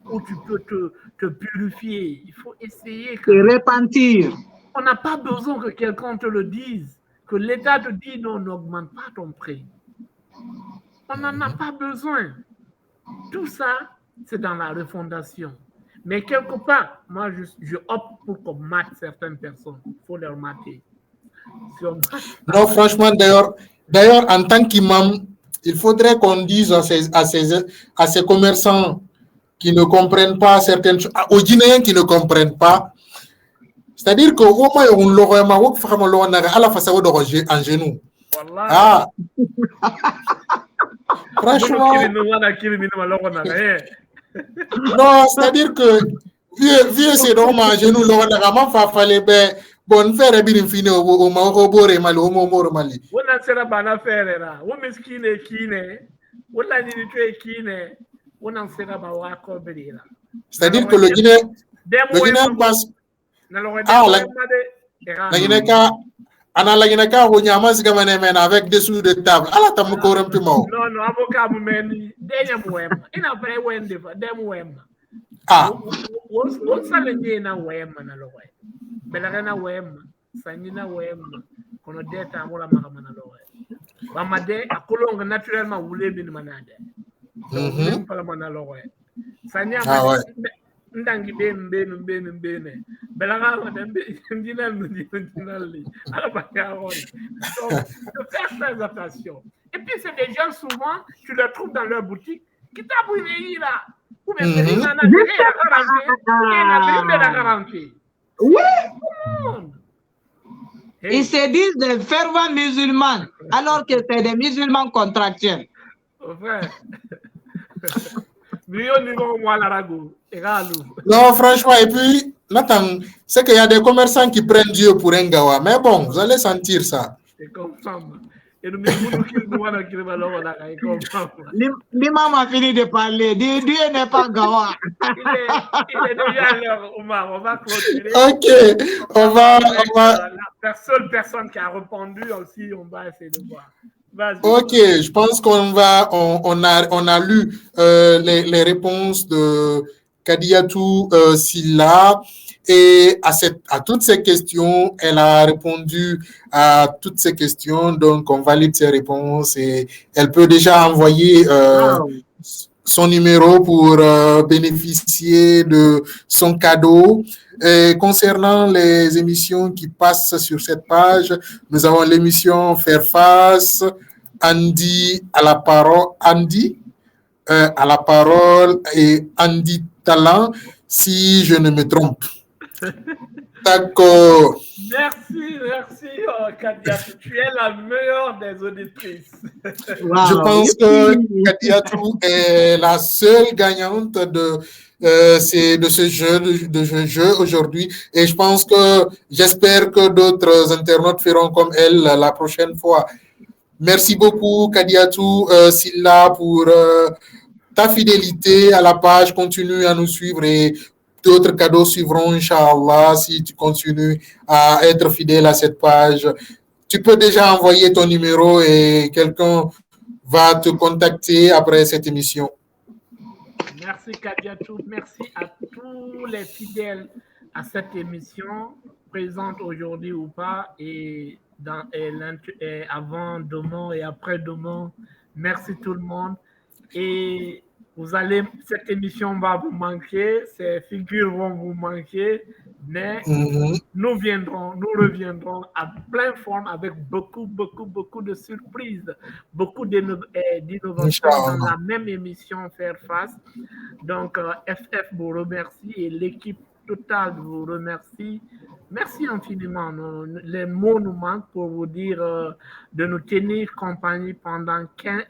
où tu peux te purifier, il faut essayer. Te repentir. On n'a pas besoin que quelqu'un te le dise, que l'État te dise non, n'augmente pas ton prix. On n'en a pas besoin. Tout ça, c'est dans la refondation. Mais quelque part, moi, je opte pour qu'on mate certaines personnes. Il faut les mater. Non, franchement, d'ailleurs, en tant qu'imam, il faudrait qu'on dise à ces commerçants qui ne comprennent pas certaines choses, aux Guinéens qui ne comprennent pas, c'est-à-dire qu'au moins, on l'aurait à la façon en genou. Ah! Franchement. Non, c'est-à-dire que vieux c'est normal à genoux, il fallait bon faire bien fini au Maroc Mali au Momoro Mali. On a sera bana faire là. On miskine kine. On a dit tu es kine. On en sera ba wa ko là. C'est-à-dire que le Guinéen passe. Ah, la Guinée Analagina ou Yamas Gamanemen avec dessous de table. À la table, non, avocat, mais Denyam, il n'a pas Wendy, Dem. Ah, What's a na Wem, Manaloe? Belarena Wem, Sanina Wem, Conodeta, Mola Maramanoe. Mamade, a Colong naturellement voulait bin manade. Pas la Manaloe. Sanya, Ndangi Ben. Belara, donc, faire très attention. Et puis, c'est des gens, souvent, tu les trouves dans leur boutique, qui t'a brûlé là. Ou bien, c'est la garantie. Oui. Ils se disent des fervents musulmans, alors que c'est des musulmans contractuels. Frère. Non, franchement, et puis, Nathan, c'est qu'il y a des commerçants qui prennent Dieu pour un gawa. Mais bon, vous allez sentir ça. C'est comme ça. L'imam a fini de parler. Dieu n'est pas gawa. Il est déjà l'heure, Omar. On va clôturer. Ok, on va... La seule personne qui a répondu aussi, on va essayer de voir. Ok, je pense on a lu les réponses de Kadiatou Silla et à toutes ces questions, elle a répondu à toutes ces questions, donc on valide ses réponses et elle peut déjà envoyer son numéro pour bénéficier de son cadeau. Et concernant les émissions qui passent sur cette page, nous avons l'émission Faire Face, Andy à la parole et Andy Talent, si je ne me trompe. D'accord. Merci, Kadia. Tu es la meilleure des auditrices. Wow. Je pense que Kadia est la seule gagnante de ce jeu aujourd'hui, et je pense que j'espère que d'autres internautes feront comme elle la prochaine fois. Merci beaucoup Kadiatou Silla pour ta fidélité à la page. Continue à nous suivre et d'autres cadeaux suivront, Inch'Allah, si tu continues à être fidèle à cette page. Tu peux déjà envoyer ton numéro et quelqu'un va te contacter après cette émission. Merci Kadiatou, merci à tous les fidèles à cette émission, présente aujourd'hui ou pas, et avant demain et après demain. Merci tout le monde. Et cette émission va vous manquer, ces figures vont vous manquer, mais nous reviendrons à pleine forme avec beaucoup de surprises, beaucoup d'innovations dans la même émission Faire Face. Donc, FF vous remercie et l'équipe totale vous remercie. Merci infiniment. Les mots nous manquent pour vous dire de nous tenir compagnie pendant 15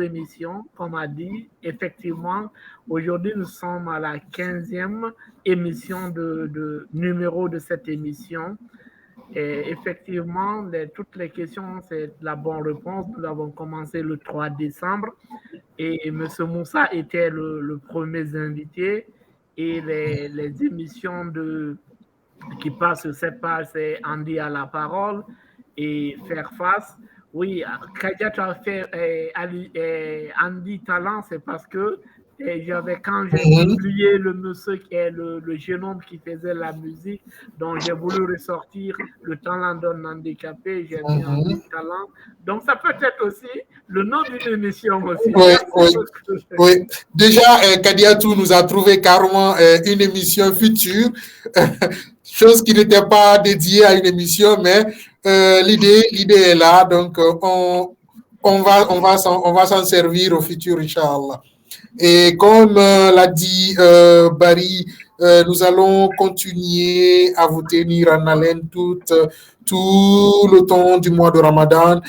émissions, comme a dit. Effectivement, aujourd'hui, nous sommes à la 15e émission de numéro de cette émission. Et effectivement, toutes les questions, c'est la bonne réponse. Nous avons commencé le 3 décembre et M. Moussa était le premier invité. Et les émissions qui passent sur cette page, c'est Andy à la parole et Faire Face. Oui, Kadia, tu as fait Andy Talent, c'est parce que quand j'ai publié le monsieur qui est le jeune homme qui faisait la musique, donc j'ai voulu ressortir le talent d'un handicapé, j'ai mis Andy Talent. Donc ça peut être aussi le nom d'une émission aussi. Oui. Déjà, Kadiatou nous a trouvé carrément une émission future, chose qui n'était pas dédiée à une émission, mais l'idée est là, donc on va s'en servir au futur, Inch'Allah. Et comme l'a dit Barry, nous allons continuer à vous tenir en haleine tout le temps du mois de Ramadan.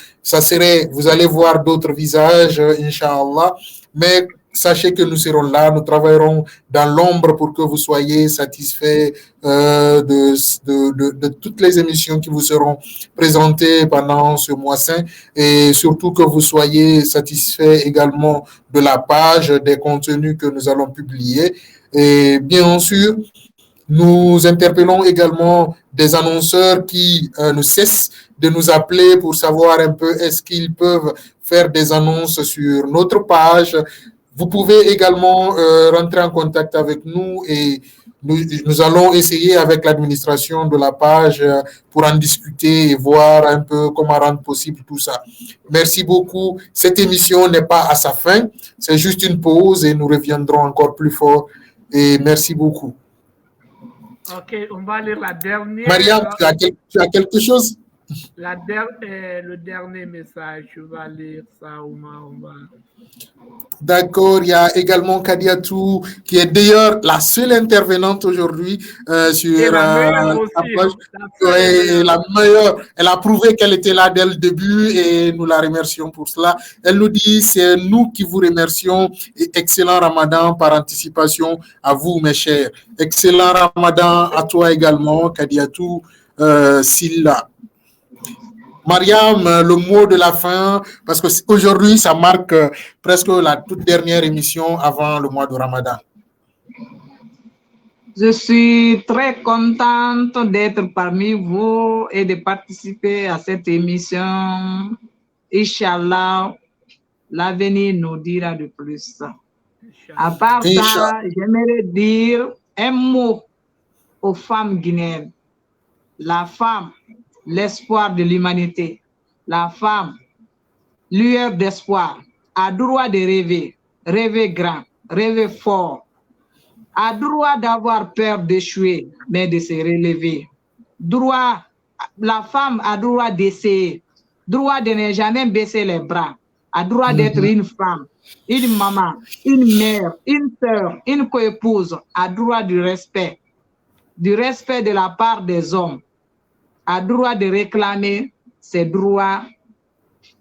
Vous allez voir d'autres visages, Inch'Allah, mais sachez que nous serons là, nous travaillerons dans l'ombre pour que vous soyez satisfaits de toutes les émissions qui vous seront présentées pendant ce mois saint, et surtout que vous soyez satisfaits également de la page, des contenus que nous allons publier. Et bien sûr, Nous interpellons également des annonceurs qui ne cessent de nous appeler pour savoir un peu est-ce qu'ils peuvent faire des annonces sur notre page. Vous pouvez également rentrer en contact avec nous et nous allons essayer avec l'administration de la page pour en discuter et voir un peu comment rendre possible tout ça. Merci beaucoup. Cette émission n'est pas à sa fin, c'est juste une pause et nous reviendrons encore plus fort. Et merci beaucoup. Ok, on va lire la dernière. Mariam, tu as quelque chose? Le dernier message, je vais lire ça, Omar. D'accord, il y a également Kadiatou qui est d'ailleurs la seule intervenante aujourd'hui sur la page. La meilleure. Elle a prouvé qu'elle était là dès le début et nous la remercions pour cela. Elle nous dit, c'est nous qui vous remercions et excellent Ramadan par anticipation à vous, mes chers. Excellent Ramadan à toi également, Kadiatou Silla. Mariam, le mot de la fin, parce qu'aujourd'hui, ça marque presque la toute dernière émission avant le mois de Ramadan. Je suis très contente d'être parmi vous et de participer à cette émission. Inch'Allah, l'avenir nous dira de plus. À part ça, j'aimerais dire un mot aux femmes guinéennes. La femme, l'espoir de l'humanité. La femme, lueur d'espoir, a droit de rêver, rêver grand, rêver fort, a droit d'avoir peur d'échouer, mais de se relever. La femme a droit d'essayer, droit de ne jamais baisser les bras, a droit d'être une femme, une maman, une mère, une sœur, une coépouse, a droit du respect de la part des hommes, a droit de réclamer ses droits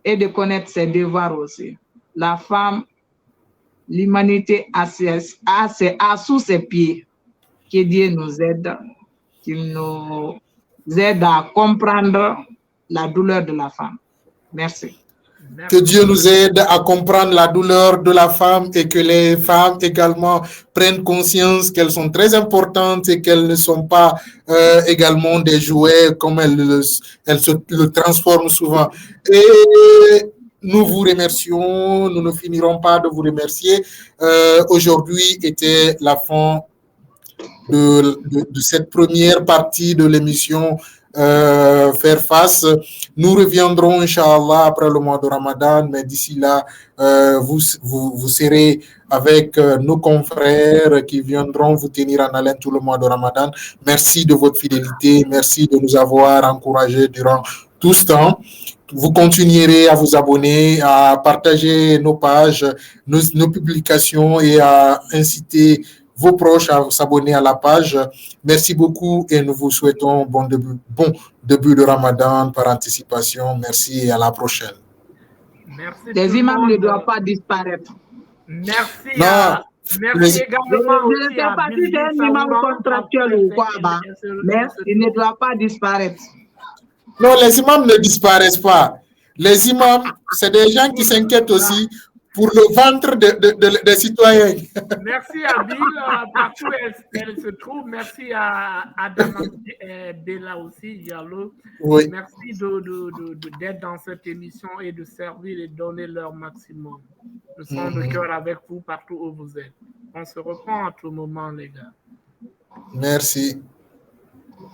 et de connaître ses devoirs aussi. La femme, l'humanité a sous ses pieds. Que Dieu nous aide, qu'il nous aide à comprendre la douleur de la femme. Merci. Que Dieu nous aide à comprendre la douleur de la femme et que les femmes également prennent conscience qu'elles sont très importantes et qu'elles ne sont pas également des jouets comme elles le transforment souvent. Et nous vous remercions, nous ne finirons pas de vous remercier. Aujourd'hui était la fin de cette première partie de l'émission Faire face. Nous reviendrons, Inch'Allah, après le mois de Ramadan, mais d'ici là, vous serez avec nos confrères qui viendront vous tenir en haleine tout le mois de Ramadan. Merci de votre fidélité, merci de nous avoir encouragés durant tout ce temps. Vous continuerez à vous abonner, à partager nos pages, nos publications et à inciter vos proches à s'abonner à la page. Merci beaucoup et nous vous souhaitons bon début de Ramadan par anticipation. Merci et à la prochaine. Merci. Les imams ne doivent pas disparaître. Merci. Merci également. Je ne sais pas si c'est un imam contractuel ou quoi, mais il ne doit pas disparaître. Non, les imams ne disparaissent pas. Les imams, c'est des gens qui s'inquiètent aussi pour le ventre des citoyens. Merci à Bill, partout elle se trouve. Merci à Adam Bella aussi, Diallo. Oui. Merci d'être dans cette émission et de servir et donner leur maximum. Nous sommes de cœur avec vous partout où vous êtes. On se reprend à tout moment, les gars. Merci.